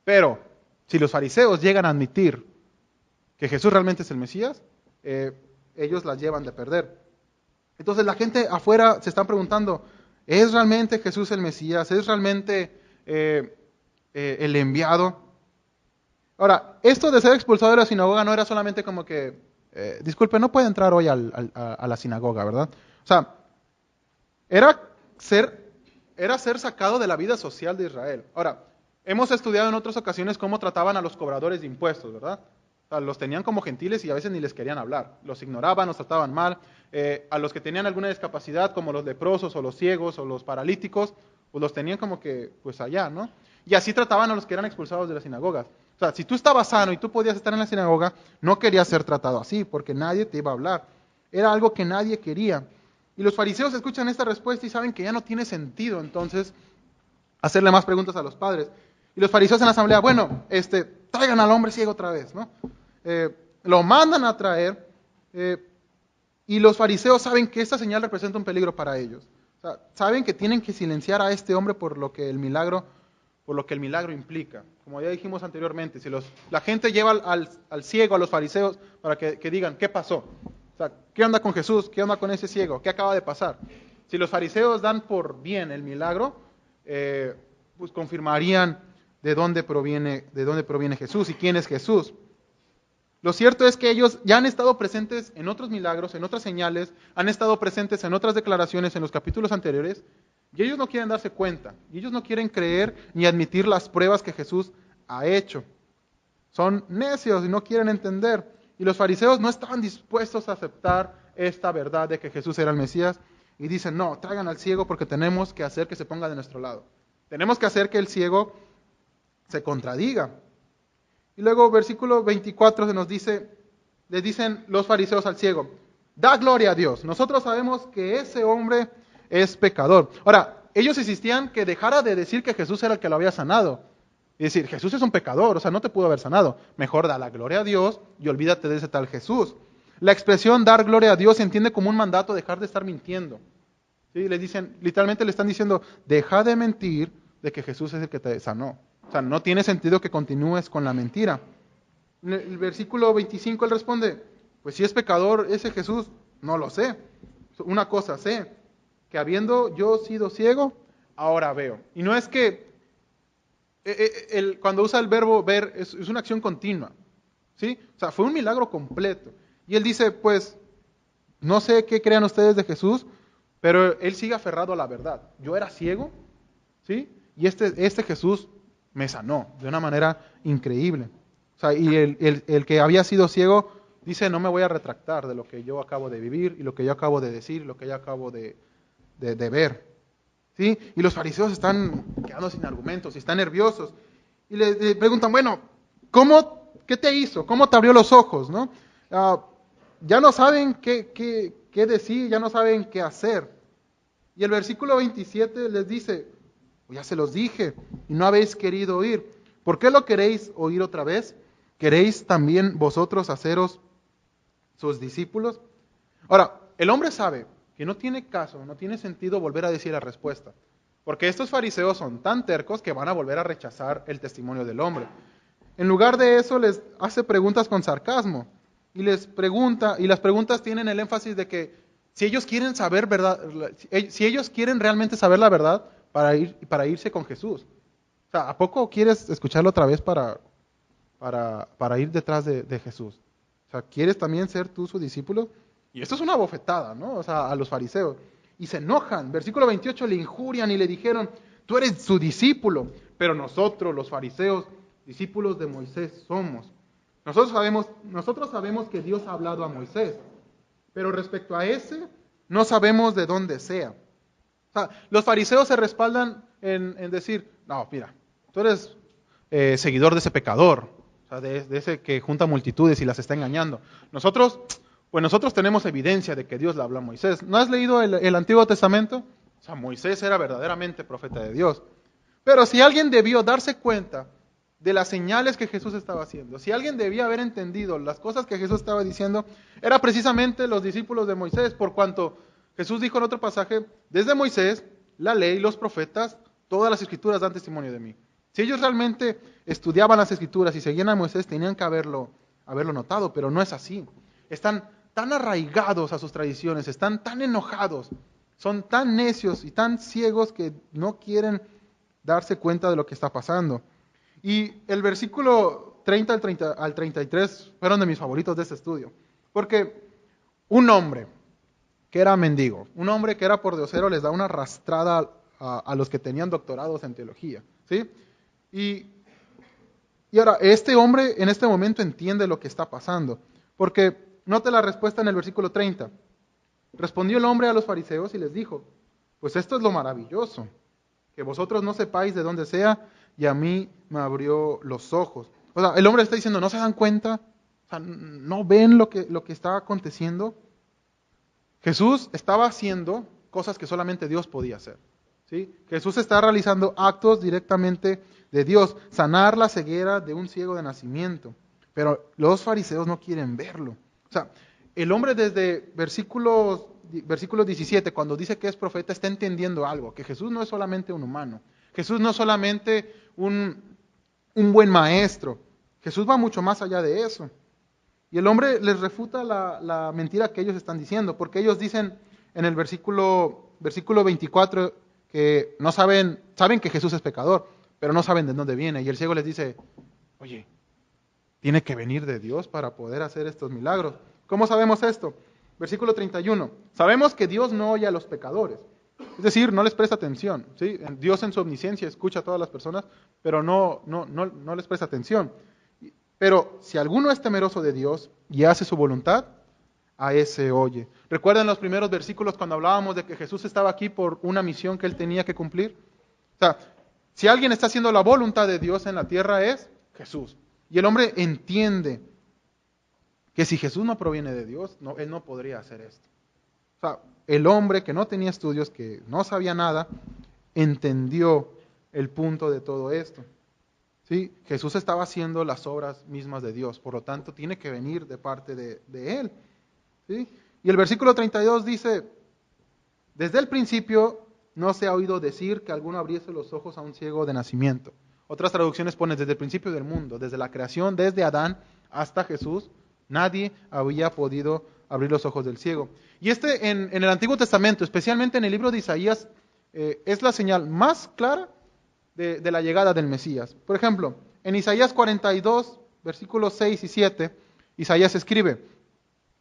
Pero si los fariseos llegan a admitir que Jesús realmente es el Mesías, ellos las llevan de perder. Entonces la gente afuera se están preguntando, ¿es realmente Jesús el Mesías? ¿Es realmente el enviado? Ahora, esto de ser expulsado de la sinagoga no era solamente como que, disculpe, no puede entrar hoy a la sinagoga, ¿verdad? O sea, era ser sacado de la vida social de Israel. Ahora, hemos estudiado en otras ocasiones cómo trataban a los cobradores de impuestos, ¿verdad? O sea, los tenían como gentiles y a veces ni les querían hablar. Los ignoraban, los trataban mal. A los que tenían alguna discapacidad, como los leprosos o los ciegos o los paralíticos, pues los tenían como que, pues allá, ¿no? Y así trataban a los que eran expulsados de las sinagogas. O sea, si tú estabas sano y tú podías estar en la sinagoga, no querías ser tratado así, porque nadie te iba a hablar. Era algo que nadie quería. Y los fariseos escuchan esta respuesta y saben que ya no tiene sentido, entonces, hacerle más preguntas a los padres. Y los fariseos en la asamblea, bueno, traigan al hombre ciego otra vez, ¿no? Lo mandan a traer, y los fariseos saben que esta señal representa un peligro para ellos. O sea, saben que tienen que silenciar a este hombre por lo que el milagro implica. Como ya dijimos anteriormente, si la gente lleva al ciego a los fariseos para que digan, ¿qué pasó? O sea, ¿qué onda con Jesús? ¿Qué onda con ese ciego? ¿Qué acaba de pasar? Si los fariseos dan por bien el milagro, pues confirmarían de dónde proviene Jesús y quién es Jesús. Lo cierto es que ellos ya han estado presentes en otros milagros, en otras señales, han estado presentes en otras declaraciones en los capítulos anteriores, y ellos no quieren darse cuenta, y ellos no quieren creer ni admitir las pruebas que Jesús ha hecho. Son necios y no quieren entender. Y los fariseos no estaban dispuestos a aceptar esta verdad de que Jesús era el Mesías, y dicen, no, traigan al ciego porque tenemos que hacer que se ponga de nuestro lado. Tenemos que hacer que el ciego se contradiga. Y luego, versículo 24 se nos dice, le dicen los fariseos al ciego, da gloria a Dios. Nosotros sabemos que ese hombre es pecador. Ahora, ellos insistían que dejara de decir que Jesús era el que lo había sanado. Y decir, Jesús es un pecador, o sea, no te pudo haber sanado. Mejor da la gloria a Dios y olvídate de ese tal Jesús. La expresión dar gloria a Dios se entiende como un mandato, dejar de estar mintiendo. ¿Sí? Le dicen, literalmente le están diciendo, deja de mentir de que Jesús es el que te sanó. O sea, no tiene sentido que continúes con la mentira. En el versículo 25 él responde, pues si es pecador ese Jesús, no lo sé. Una cosa sé, que habiendo yo sido ciego, ahora veo. Y no es que, cuando usa el verbo ver, es una acción continua. ¿Sí? O sea, fue un milagro completo. Y él dice, pues, no sé qué crean ustedes de Jesús, pero él sigue aferrado a la verdad. Yo era ciego, ¿sí? Y este Jesús me sanó de una manera increíble. O sea, y el que había sido ciego, dice, no me voy a retractar de lo que yo acabo de vivir y lo que yo acabo de decir, lo que yo acabo de ver. ¿Sí? Y los fariseos están quedando sin argumentos y están nerviosos. Y le preguntan, bueno, ¿qué te hizo? ¿Cómo te abrió los ojos? ¿No? Ya no saben qué decir, ya no saben qué hacer. Y el versículo 27 les dice, ya se los dije y no habéis querido oír. ¿Por qué lo queréis oír otra vez? ¿Queréis también vosotros haceros sus discípulos? Ahora, el hombre sabe que no tiene caso, no tiene sentido volver a decir la respuesta. Porque estos fariseos son tan tercos que van a volver a rechazar el testimonio del hombre. En lugar de eso, les hace preguntas con sarcasmo. Y les pregunta, y las preguntas tienen el énfasis de que si ellos quieren saber verdad, si ellos quieren realmente saber la verdad para irse con Jesús. O sea, ¿a poco quieres escucharlo otra vez para ir detrás de Jesús? O sea, ¿quieres también ser tú su discípulo? Y esto es una bofetada, ¿no? O sea, a los fariseos. Y se enojan. Versículo 28, le injurian y le dijeron, tú eres su discípulo, pero nosotros, los fariseos, discípulos de Moisés somos. Nosotros sabemos que Dios ha hablado a Moisés, pero respecto a ese, no sabemos de dónde sea. O sea, los fariseos se respaldan en decir, no, mira, tú eres seguidor de ese pecador, o sea, de ese que junta multitudes y las está engañando. Nosotros tenemos evidencia de que Dios le habló a Moisés. ¿No has leído el Antiguo Testamento? O sea, Moisés era verdaderamente profeta de Dios. Pero si alguien debió darse cuenta de las señales que Jesús estaba haciendo, si alguien debía haber entendido las cosas que Jesús estaba diciendo, era precisamente los discípulos de Moisés, por cuanto Jesús dijo en otro pasaje, desde Moisés, la ley, los profetas, todas las escrituras dan testimonio de mí. Si ellos realmente estudiaban las escrituras y seguían a Moisés, tenían que haberlo notado, pero no es así. Están tan arraigados a sus tradiciones, están tan enojados, son tan necios y tan ciegos que no quieren darse cuenta de lo que está pasando. Y el versículo 30 al 33 fueron de mis favoritos de este estudio, porque un hombre que era mendigo, un hombre que era pordiosero les da una arrastrada a los que tenían doctorados en teología, ¿sí? Y ahora, este hombre en este momento entiende lo que está pasando, porque note la respuesta en el versículo 30. Respondió el hombre a los fariseos y les dijo, pues esto es lo maravilloso, que vosotros no sepáis de dónde sea, y a mí me abrió los ojos. O sea, el hombre está diciendo, ¿no se dan cuenta? O sea, ¿no ven lo que está aconteciendo? Jesús estaba haciendo cosas que solamente Dios podía hacer. ¿Sí? Jesús está realizando actos directamente de Dios, sanar la ceguera de un ciego de nacimiento. Pero los fariseos no quieren verlo. O sea, el hombre desde versículo 17, cuando dice que es profeta, está entendiendo algo, que Jesús no es solamente un humano. Jesús no es solamente un buen maestro. Jesús va mucho más allá de eso. Y el hombre les refuta la mentira que ellos están diciendo, porque ellos dicen en el versículo 24 que no saben que Jesús es pecador, pero no saben de dónde viene. Y el ciego les dice, oye, tiene que venir de Dios para poder hacer estos milagros. ¿Cómo sabemos esto? Versículo 31. Sabemos que Dios no oye a los pecadores. Es decir, no les presta atención. ¿Sí? Dios en su omnisciencia escucha a todas las personas, pero no les presta atención. Pero si alguno es temeroso de Dios y hace su voluntad, a ese oye. ¿Recuerdan los primeros versículos cuando hablábamos de que Jesús estaba aquí por una misión que él tenía que cumplir? O sea, si alguien está haciendo la voluntad de Dios en la tierra es Jesús. Y el hombre entiende que si Jesús no proviene de Dios, él no podría hacer esto. O sea, el hombre que no tenía estudios, que no sabía nada, entendió el punto de todo esto. ¿Sí? Jesús estaba haciendo las obras mismas de Dios, por lo tanto tiene que venir de parte de Él. ¿Sí? Y el versículo 32 dice, desde el principio no se ha oído decir que alguno abriese los ojos a un ciego de nacimiento. Otras traducciones ponen desde el principio del mundo, desde la creación, desde Adán hasta Jesús, nadie había podido abrir los ojos del ciego. Y en el Antiguo Testamento, especialmente en el libro de Isaías, es la señal más clara de la llegada del Mesías. Por ejemplo, en Isaías 42, versículos 6 y 7, Isaías escribe,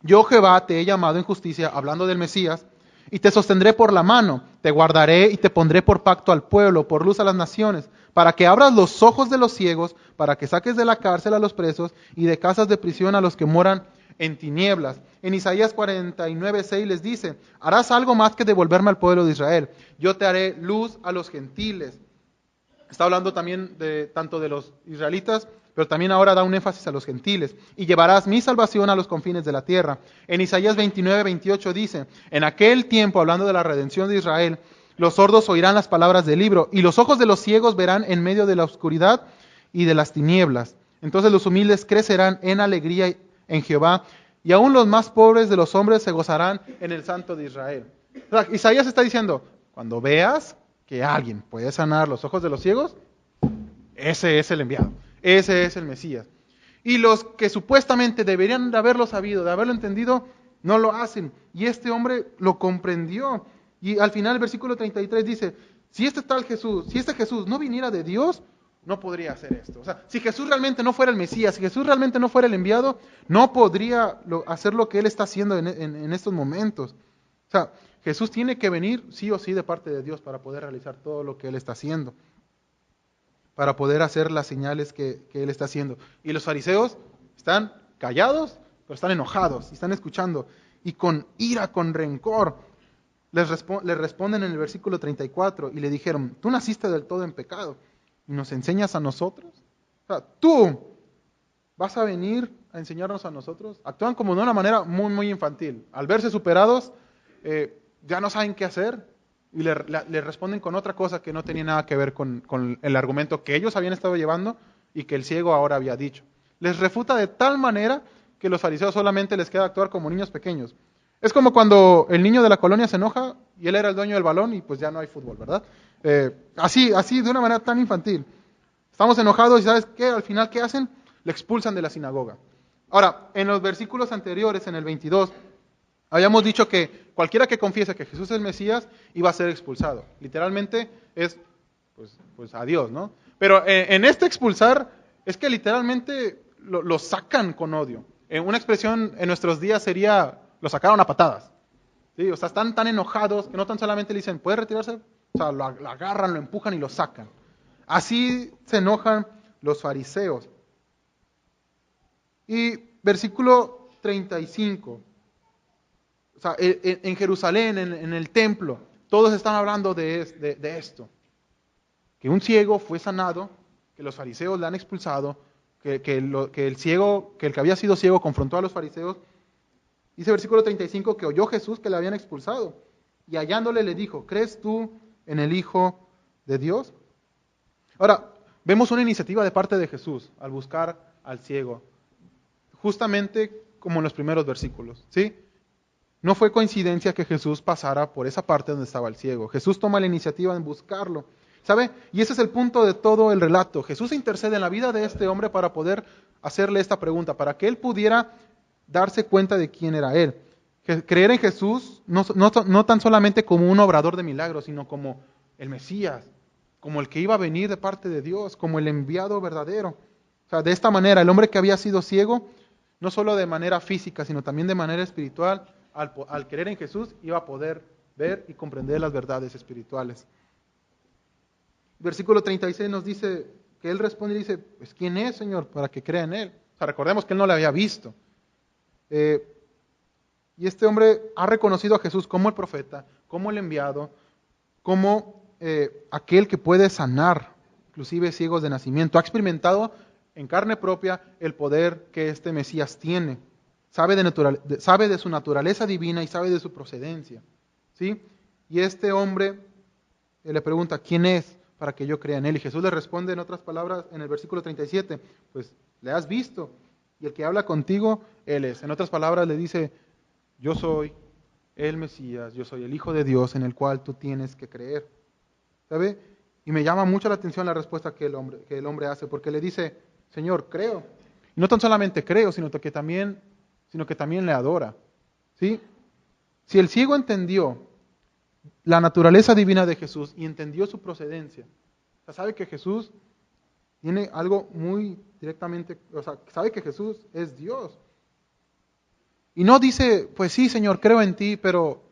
yo Jehová te he llamado en justicia, hablando del Mesías, y te sostendré por la mano, te guardaré y te pondré por pacto al pueblo, por luz a las naciones, para que abras los ojos de los ciegos, para que saques de la cárcel a los presos y de casas de prisión a los que moran en tinieblas. En Isaías 49:6 les dice, harás algo más que devolverme al pueblo de Israel. Yo te haré luz a los gentiles. Está hablando también tanto de los israelitas, pero también ahora da un énfasis a los gentiles. Y llevarás mi salvación a los confines de la tierra. En Isaías 29:28 dice, en aquel tiempo, hablando de la redención de Israel, los sordos oirán las palabras del libro, y los ojos de los ciegos verán en medio de la oscuridad y de las tinieblas. Entonces los humildes crecerán en alegría en Jehová, y aún los más pobres de los hombres se gozarán en el Santo de Israel. O sea, Isaías está diciendo, cuando veas que alguien puede sanar los ojos de los ciegos, ese es el enviado, ese es el Mesías. Y los que supuestamente deberían de haberlo sabido, de haberlo entendido, no lo hacen. Y este hombre lo comprendió. Y al final el versículo 33 dice, si este tal Jesús, si este Jesús no viniera de Dios, no podría hacer esto. O sea, si Jesús realmente no fuera el Mesías, si Jesús realmente no fuera el enviado, no podría hacer lo que Él está haciendo en estos momentos. O sea, Jesús tiene que venir sí o sí de parte de Dios para poder realizar todo lo que Él está haciendo, para poder hacer las señales que Él está haciendo. Y los fariseos están callados, pero están enojados, y están escuchando, y con ira, con rencor, les responden en el versículo 34, y le dijeron, tú naciste del todo en pecado, y nos enseñas a nosotros. O sea, tú vas a venir a enseñarnos a nosotros. Actúan como de una manera muy, muy infantil. Al verse superados, ya no saben qué hacer, y le responden con otra cosa que no tenía nada que ver con el argumento que ellos habían estado llevando y que el ciego ahora había dicho. Les refuta de tal manera que los fariseos solamente les queda actuar como niños pequeños. Es como cuando el niño de la colonia se enoja y él era el dueño del balón y pues ya no hay fútbol, ¿verdad? Así, de una manera tan infantil. Estamos enojados y ¿sabes qué? Al final, ¿qué hacen? Le expulsan de la sinagoga. Ahora, en los versículos anteriores, en el 22, habíamos dicho que cualquiera que confiese que Jesús es el Mesías iba a ser expulsado. Literalmente es, pues adiós, ¿no? Pero en este expulsar es que literalmente lo sacan con odio. Una expresión en nuestros días sería, lo sacaron a patadas. ¿Sí? O sea, están tan enojados que no tan solamente le dicen, ¿puede retirarse? O sea, lo agarran, lo empujan y lo sacan. Así se enojan los fariseos. Y versículo 35. O sea, en Jerusalén, en el templo, todos están hablando de esto. Que un ciego fue sanado, que los fariseos le han expulsado, que el que había sido ciego confrontó a los fariseos. Dice versículo 35 que oyó Jesús que le habían expulsado. Y hallándole le dijo, ¿crees tú en el Hijo de Dios? Ahora, vemos una iniciativa de parte de Jesús al buscar al ciego. Justamente como en los primeros versículos, ¿sí? No fue coincidencia que Jesús pasara por esa parte donde estaba el ciego. Jesús toma la iniciativa en buscarlo, ¿sabe? Y ese es el punto de todo el relato. Jesús intercede en la vida de este hombre para poder hacerle esta pregunta, para que él pudiera darse cuenta de quién era él. Creer en Jesús no tan solamente como un obrador de milagros, sino como el Mesías, como el que iba a venir de parte de Dios, como el enviado verdadero. O sea, de esta manera, el hombre que había sido ciego, no solo de manera física, sino también de manera espiritual, al creer en Jesús, iba a poder ver y comprender las verdades espirituales. Versículo 36 nos dice que él responde y dice, pues ¿quién es, Señor, para que crea en él? O sea, recordemos que él no le había visto. Y este hombre ha reconocido a Jesús como el profeta, como el enviado, como aquel que puede sanar, inclusive ciegos de nacimiento. Ha experimentado en carne propia el poder que este Mesías tiene. Sabe de su naturaleza divina y sabe de su procedencia. ¿Sí? Y este hombre le pregunta, ¿quién es para que yo crea en él? Y Jesús le responde en otras palabras, en el versículo 37, pues le has visto, y el que habla contigo, él es. En otras palabras le dice, yo soy el Mesías, yo soy el Hijo de Dios en el cual tú tienes que creer. ¿Sabe? Y me llama mucho la atención la respuesta que el hombre hace, porque le dice, Señor, creo. Y no tan solamente creo, sino que también le adora. ¿Sí? Si el ciego entendió la naturaleza divina de Jesús y entendió su procedencia, o sea, sabe que Jesús tiene algo muy directamente, o sea, sabe que Jesús es Dios. Y no dice, pues sí, Señor, creo en ti, pero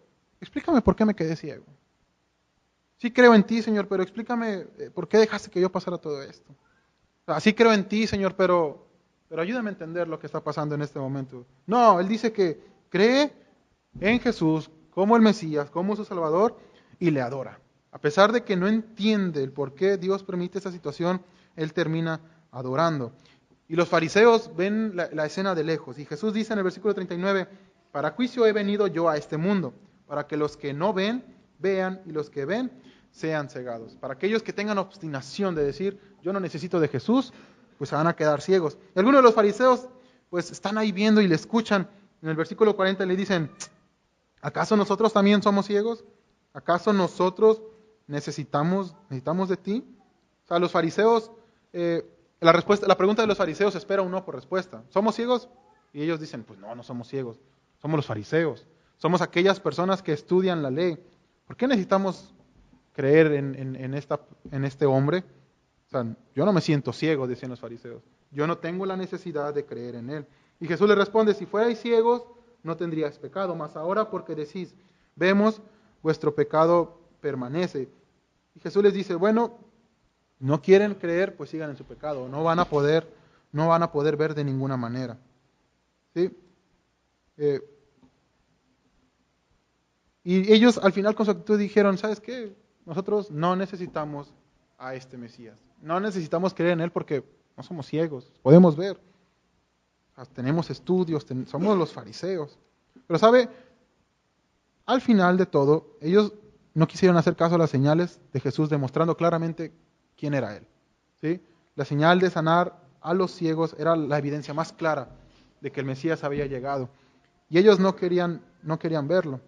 explícame por qué me quedé ciego. Sí creo en ti, Señor, pero explícame por qué dejaste que yo pasara todo esto. O sea, sí creo en ti, Señor, pero pero ayúdame a entender lo que está pasando en este momento. No, él dice que cree en Jesús como el Mesías, como su Salvador, y le adora. A pesar de que no entiende el por qué Dios permite esta situación, él termina adorando. Y los fariseos ven la escena de lejos. Y Jesús dice en el versículo 39, para juicio he venido yo a este mundo, para que los que no ven, vean, y los que ven, sean cegados. Para aquellos que tengan obstinación de decir, yo no necesito de Jesús, pues se van a quedar ciegos. Y algunos de los fariseos, pues están ahí viendo y le escuchan. En el versículo 40 le dicen, ¿acaso nosotros también somos ciegos? ¿Acaso nosotros necesitamos de ti? O sea, los fariseos, la pregunta de los fariseos espera un no por respuesta. ¿Somos ciegos? Y ellos dicen, pues no somos ciegos. Somos los fariseos. Somos aquellas personas que estudian la ley. ¿Por qué necesitamos creer en este hombre? O sea, yo no me siento ciego, decían los fariseos. Yo no tengo la necesidad de creer en él. Y Jesús les responde, si fuerais ciegos, no tendríais pecado. Mas ahora porque decís, vemos, vuestro pecado permanece. Y Jesús les dice, bueno, no quieren creer, pues sigan en su pecado. No van a poder ver de ninguna manera. ¿Sí? Y ellos al final con su actitud dijeron, ¿sabes qué? Nosotros no necesitamos a este Mesías. No necesitamos creer en él porque no somos ciegos, podemos ver. Tenemos estudios, somos los fariseos. Pero ¿sabe? Al final de todo, ellos no quisieron hacer caso a las señales de Jesús, demostrando claramente quién era él. ¿Sí? La señal de sanar a los ciegos era la evidencia más clara de que el Mesías había llegado. Y ellos no querían verlo.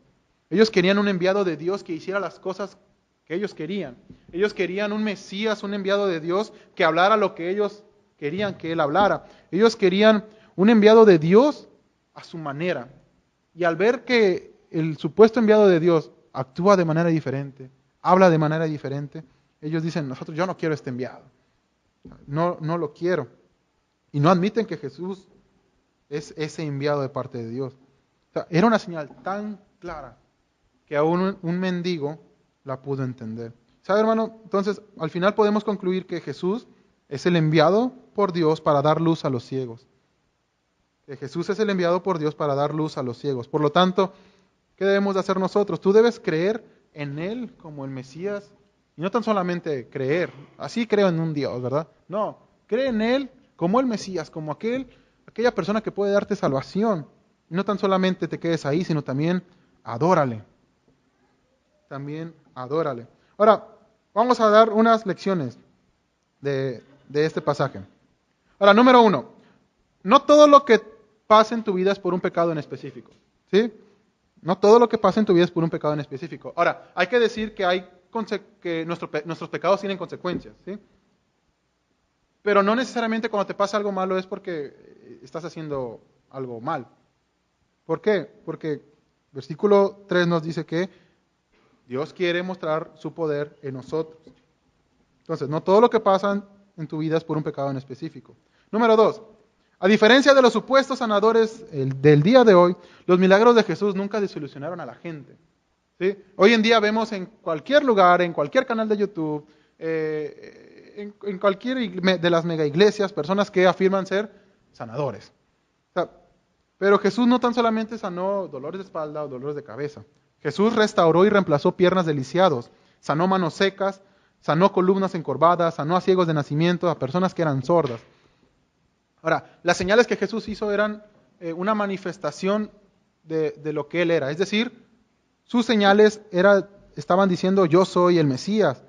Ellos querían un enviado de Dios que hiciera las cosas que ellos querían. Ellos querían un Mesías, un enviado de Dios que hablara lo que ellos querían que él hablara. Ellos querían un enviado de Dios a su manera. Y al ver que el supuesto enviado de Dios actúa de manera diferente, habla de manera diferente, ellos dicen, yo no quiero este enviado. No lo quiero. Y no admiten que Jesús es ese enviado de parte de Dios. O sea, era una señal tan clara que aún un mendigo la pudo entender. ¿Sabe, hermano? Entonces, al final podemos concluir que Jesús es el enviado por Dios para dar luz a los ciegos. Que Jesús es el enviado por Dios para dar luz a los ciegos. Por lo tanto, ¿qué debemos de hacer nosotros? Tú debes creer en Él como el Mesías. Y no tan solamente creer, así creo en un Dios, ¿verdad? No, cree en Él como el Mesías, como aquella persona que puede darte salvación. Y no tan solamente te quedes ahí, sino también adórale. También adórale. Ahora, vamos a dar unas lecciones de este pasaje. Ahora, número 1. No todo lo que pasa en tu vida es por un pecado en específico. ¿Sí? No todo lo que pasa en tu vida es por un pecado en específico. Ahora, hay que decir que nuestros pecados tienen consecuencias. ¿Sí? Pero no necesariamente cuando te pasa algo malo es porque estás haciendo algo mal. ¿Por qué? Porque versículo 3 nos dice que Dios quiere mostrar su poder en nosotros. Entonces, no todo lo que pasa en tu vida es por un pecado en específico. Número 2. A diferencia de los supuestos sanadores del día de hoy, los milagros de Jesús nunca desilusionaron a la gente. ¿Sí? Hoy en día vemos en cualquier lugar, en cualquier canal de YouTube, en cualquier de las mega iglesias, personas que afirman ser sanadores. O sea, pero Jesús no tan solamente sanó dolores de espalda o dolores de cabeza. Jesús restauró y reemplazó piernas de lisiados, sanó manos secas, sanó columnas encorvadas, sanó a ciegos de nacimiento, a personas que eran sordas. Ahora, las señales que Jesús hizo eran una manifestación de lo que Él era. Es decir, sus señales estaban diciendo, yo soy el Mesías.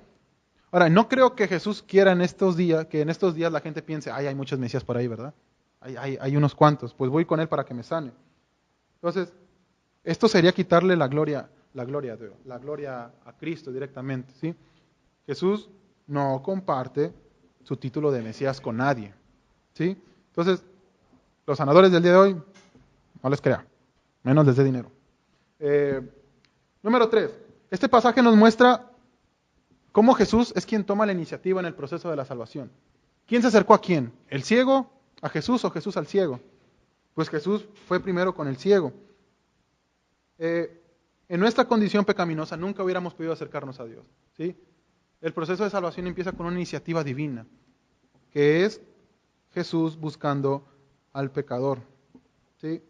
Ahora, no creo que Jesús quiera que en estos días la gente piense, hay muchos Mesías por ahí, ¿verdad? Hay unos cuantos, pues voy con Él para que me sane. Entonces, esto sería quitarle la gloria a Dios, la gloria a Cristo directamente, ¿sí? Jesús no comparte su título de Mesías con nadie, ¿sí? Entonces, los sanadores del día de hoy, no les crea, menos les dé dinero. Número 3, este pasaje nos muestra cómo Jesús es quien toma la iniciativa en el proceso de la salvación. ¿Quién se acercó a quién? ¿El ciego a Jesús o Jesús al ciego? Pues Jesús fue primero con el ciego. En nuestra condición pecaminosa nunca hubiéramos podido acercarnos a Dios, ¿sí? El proceso de salvación empieza con una iniciativa divina, que es Jesús buscando al pecador. ¿Sí?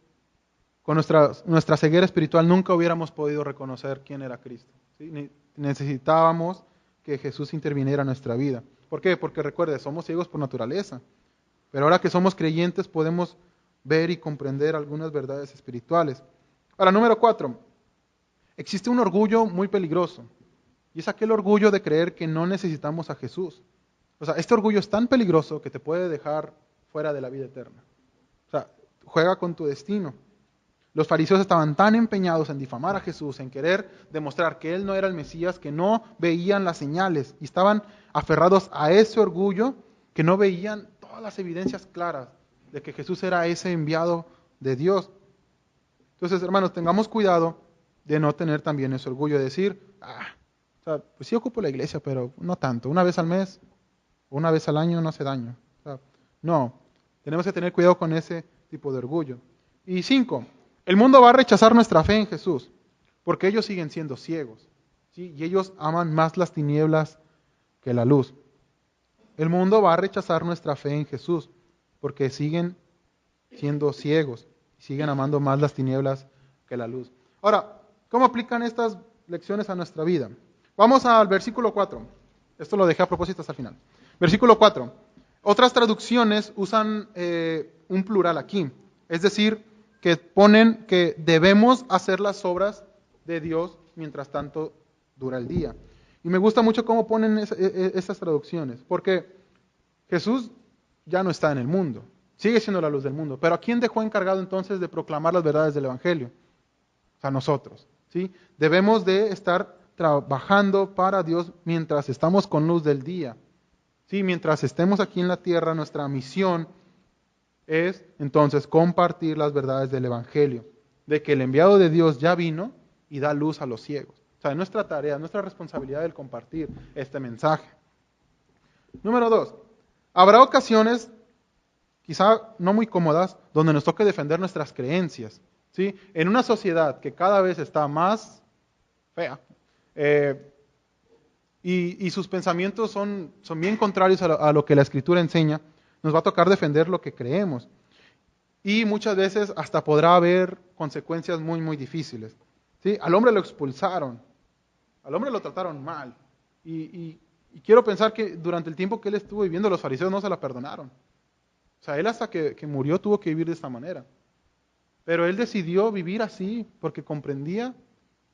Con nuestra ceguera espiritual nunca hubiéramos podido reconocer quién era Cristo. ¿Sí? Necesitábamos que Jesús interviniera en nuestra vida. ¿Por qué? Porque recuerde, somos ciegos por naturaleza. Pero ahora que somos creyentes podemos ver y comprender algunas verdades espirituales. Ahora, número 4. Existe un orgullo muy peligroso. Y es aquel orgullo de creer que no necesitamos a Jesús. O sea, este orgullo es tan peligroso que te puede dejar fuera de la vida eterna. O sea, juega con tu destino. Los fariseos estaban tan empeñados en difamar a Jesús, en querer demostrar que Él no era el Mesías, que no veían las señales y estaban aferrados a ese orgullo, que no veían todas las evidencias claras de que Jesús era ese enviado de Dios. Entonces, hermanos, tengamos cuidado de no tener también ese orgullo de decir, o sea, pues sí ocupo la iglesia, pero no tanto, una vez al mes, o una vez al año no hace daño. O sea, no, tenemos que tener cuidado con ese tipo de orgullo. Y 5, el mundo va a rechazar nuestra fe en Jesús, porque ellos siguen siendo ciegos, ¿sí? Y ellos aman más las tinieblas que la luz. El mundo va a rechazar nuestra fe en Jesús, porque siguen siendo ciegos, siguen amando más las tinieblas que la luz. Ahora, ¿cómo aplican estas lecciones a nuestra vida? Vamos al versículo 4. Esto lo dejé a propósito hasta el final. Versículo 4. Otras traducciones usan un plural aquí, es decir, que ponen que debemos hacer las obras de Dios mientras tanto dura el día. Y me gusta mucho cómo ponen esas traducciones, porque Jesús ya no está en el mundo, sigue siendo la luz del mundo, pero ¿a quién dejó encargado entonces de proclamar las verdades del Evangelio? A nosotros, ¿sí? Debemos de estar trabajando para Dios mientras estamos con luz del día. ¿Sí? Mientras estemos aquí en la tierra, nuestra misión es entonces compartir las verdades del Evangelio, de que el enviado de Dios ya vino y da luz a los ciegos. O sea, es nuestra tarea, nuestra responsabilidad el compartir este mensaje. Número 2, habrá ocasiones, quizá no muy cómodas, donde nos toque defender nuestras creencias. ¿Sí? En una sociedad que cada vez está más fea y sus pensamientos son bien contrarios a lo que la Escritura enseña, nos va a tocar defender lo que creemos. Y muchas veces hasta podrá haber consecuencias muy, muy difíciles. ¿Sí? Al hombre lo expulsaron, al hombre lo trataron mal. Y quiero pensar que durante el tiempo que él estuvo viviendo, los fariseos no se la perdonaron. O sea, él hasta que murió tuvo que vivir de esta manera. Pero él decidió vivir así porque comprendía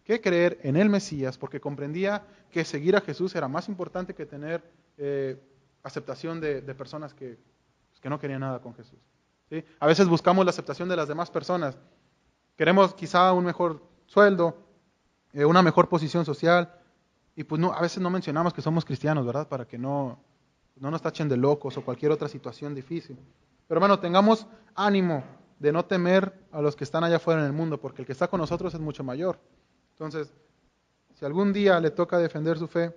que creer en el Mesías, porque comprendía que seguir a Jesús era más importante que tener aceptación de personas que no querían nada con Jesús. ¿Sí? A veces buscamos la aceptación de las demás personas. Queremos quizá un mejor sueldo, una mejor posición social, y pues no, a veces no mencionamos que somos cristianos, ¿verdad? Para que no nos tachen de locos o cualquier otra situación difícil. Pero hermano, tengamos ánimo de no temer a los que están allá afuera en el mundo, porque el que está con nosotros es mucho mayor. Entonces, si algún día le toca defender su fe,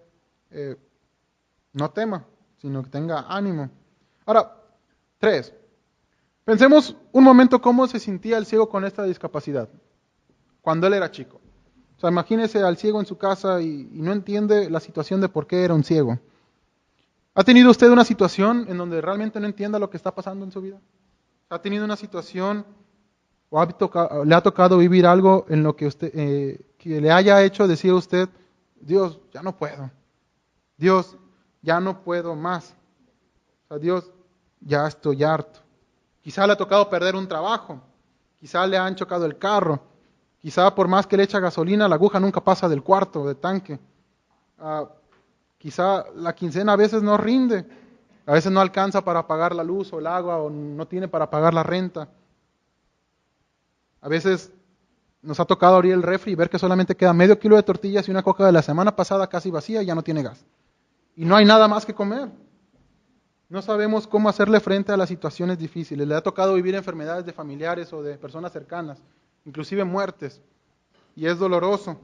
no tema, sino que tenga ánimo. Ahora, 3. Pensemos un momento cómo se sentía el ciego con esta discapacidad, cuando él era chico. O sea, imagínese al ciego en su casa y no entiende la situación de por qué era un ciego. ¿Ha tenido usted una situación en donde realmente no entienda lo que está pasando en su vida? ¿Ha tenido una situación o le ha tocado vivir algo en lo que usted que le haya hecho decir a usted, Dios, ya no puedo. Dios, ya no puedo más. O sea, Dios, ya estoy harto. Quizá le ha tocado perder un trabajo. Quizá le han chocado el carro. Quizá por más que le echa gasolina, la aguja nunca pasa del cuarto de tanque. Quizá la quincena a veces no rinde. A veces no alcanza para pagar la luz o el agua o no tiene para pagar la renta. A veces nos ha tocado abrir el refri y ver que solamente queda medio kilo de tortillas y una coca de la semana pasada casi vacía y ya no tiene gas. Y no hay nada más que comer. No sabemos cómo hacerle frente a las situaciones difíciles. Le ha tocado vivir enfermedades de familiares o de personas cercanas, inclusive muertes. Y es doloroso.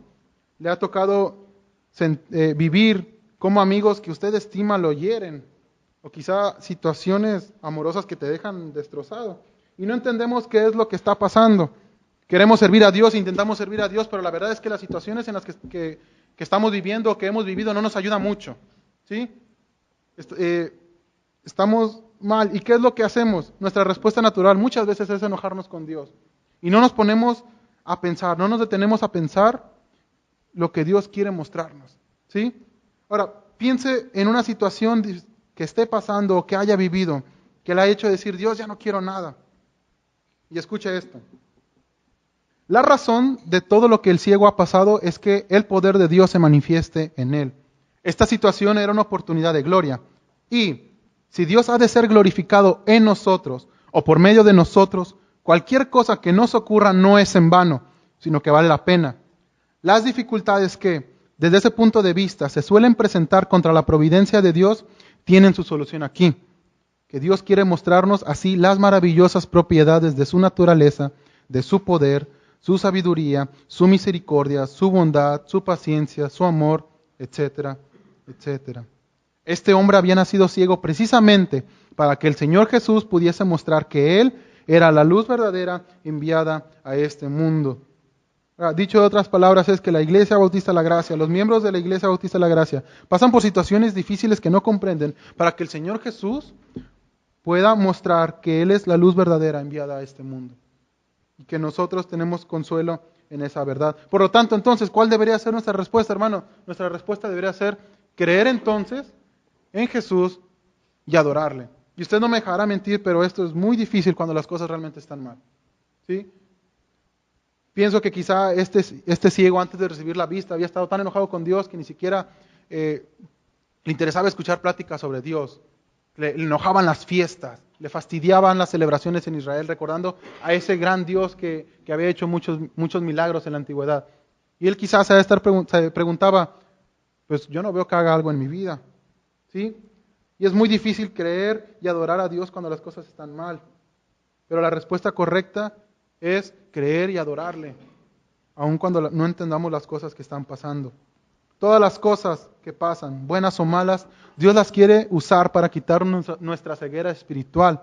Le ha tocado vivir como amigos que usted estima lo hieren. O quizá situaciones amorosas que te dejan destrozado. Y no entendemos qué es lo que está pasando. Queremos servir a Dios, intentamos servir a Dios, pero la verdad es que las situaciones en las que estamos viviendo, que hemos vivido, no nos ayuda mucho. ¿Sí? estamos mal. ¿Y qué es lo que hacemos? Nuestra respuesta natural muchas veces es enojarnos con Dios. Y no nos ponemos a pensar, no nos detenemos a pensar lo que Dios quiere mostrarnos. ¿Sí? Ahora, piense en una situación que esté pasando o que haya vivido, que le ha hecho decir, Dios, ya no quiero nada. Y escuche esto. La razón de todo lo que el ciego ha pasado es que el poder de Dios se manifieste en él. Esta situación era una oportunidad de gloria. Y si Dios ha de ser glorificado en nosotros o por medio de nosotros, cualquier cosa que nos ocurra no es en vano, sino que vale la pena. Las dificultades que, desde ese punto de vista, se suelen presentar contra la providencia de Dios, tienen su solución aquí. Que Dios quiere mostrarnos así las maravillosas propiedades de su naturaleza, de su poder, su sabiduría, su misericordia, su bondad, su paciencia, su amor, etcétera, etcétera. Este hombre había nacido ciego precisamente para que el Señor Jesús pudiese mostrar que Él era la luz verdadera enviada a este mundo. Dicho de otras palabras, es que la Iglesia Bautista de la Gracia, los miembros de la Iglesia Bautista de la Gracia, pasan por situaciones difíciles que no comprenden para que el Señor Jesús pueda mostrar que Él es la luz verdadera enviada a este mundo y que nosotros tenemos consuelo en esa verdad. Por lo tanto, entonces, ¿cuál debería ser nuestra respuesta, hermano? Nuestra respuesta debería ser creer entonces en Jesús y adorarle. Y usted no me dejará mentir, pero esto es muy difícil cuando las cosas realmente están mal. ¿Sí? Pienso que quizá este ciego antes de recibir la vista había estado tan enojado con Dios que ni siquiera le interesaba escuchar pláticas sobre Dios. Le enojaban las fiestas, le fastidiaban las celebraciones en Israel, recordando a ese gran Dios que había hecho muchos milagros en la antigüedad. Y él quizás se preguntaba, pues yo no veo que haga algo en mi vida. ¿Sí? Y es muy difícil creer y adorar a Dios cuando las cosas están mal. Pero la respuesta correcta es creer y adorarle, aun cuando no entendamos las cosas que están pasando. Todas las cosas que pasan, buenas o malas, Dios las quiere usar para quitar nuestra ceguera espiritual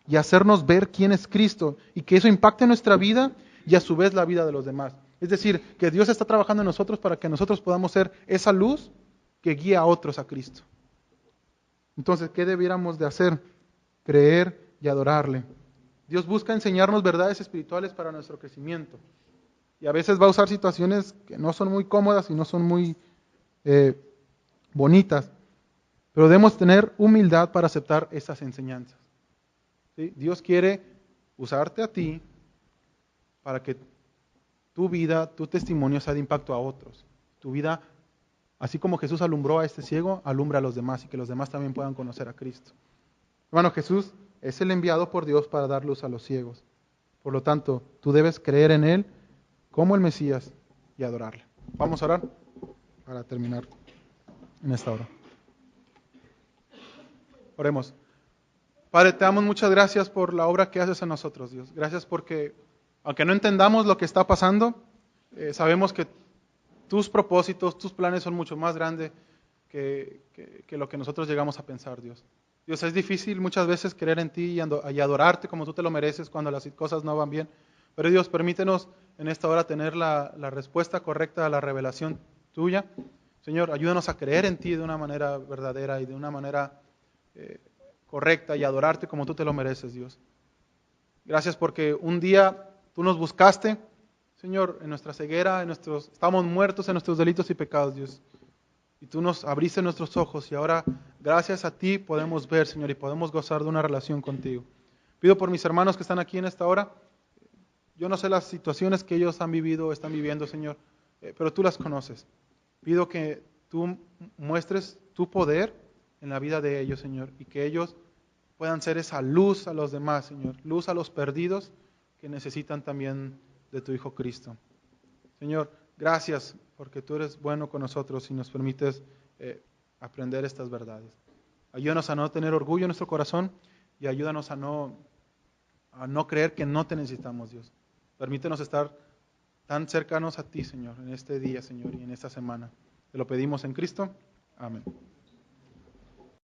y hacernos ver quién es Cristo y que eso impacte nuestra vida y a su vez la vida de los demás. Es decir, que Dios está trabajando en nosotros para que nosotros podamos ser esa luz que guía a otros a Cristo. Entonces, ¿qué debiéramos de hacer? Creer y adorarle. Dios busca enseñarnos verdades espirituales para nuestro crecimiento. Y a veces va a usar situaciones que no son muy cómodas y no son muy bonitas. Pero debemos tener humildad para aceptar esas enseñanzas. ¿Sí? Dios quiere usarte a ti para que tu vida, tu testimonio sea de impacto a otros. Tu vida, así como Jesús alumbró a este ciego, alumbra a los demás y que los demás también puedan conocer a Cristo. Hermano, Jesús es el enviado por Dios para dar luz a los ciegos. Por lo tanto, tú debes creer en Él como el Mesías y adorarle. Vamos a orar para terminar en esta hora. Oremos. Padre, te damos muchas gracias por la obra que haces en nosotros, Dios. Gracias porque, aunque no entendamos lo que está pasando, sabemos que tus propósitos, tus planes son mucho más grandes que lo que nosotros llegamos a pensar, Dios. Dios, es difícil muchas veces creer en ti y adorarte como tú te lo mereces cuando las cosas no van bien. Pero Dios, permítenos en esta hora tener la respuesta correcta a la revelación tuya. Señor, ayúdanos a creer en ti de una manera verdadera y de una manera correcta y adorarte como tú te lo mereces, Dios. Gracias porque un día tú nos buscaste, Señor, en nuestra ceguera, estábamos muertos en nuestros delitos y pecados, Dios. Y tú nos abriste nuestros ojos y ahora, gracias a ti, podemos ver, Señor, y podemos gozar de una relación contigo. Pido por mis hermanos que están aquí en esta hora. Yo no sé las situaciones que ellos han vivido o están viviendo, Señor, pero tú las conoces. Pido que tú muestres tu poder en la vida de ellos, Señor, y que ellos puedan ser esa luz a los demás, Señor, luz a los perdidos que necesitan también de tu Hijo Cristo. Señor, gracias porque tú eres bueno con nosotros y nos permites aprender estas verdades. Ayúdanos a no tener orgullo en nuestro corazón y ayúdanos a no creer que no te necesitamos, Dios. Permítenos estar tan cercanos a ti, Señor, en este día, Señor, y en esta semana. Te lo pedimos en Cristo. Amén.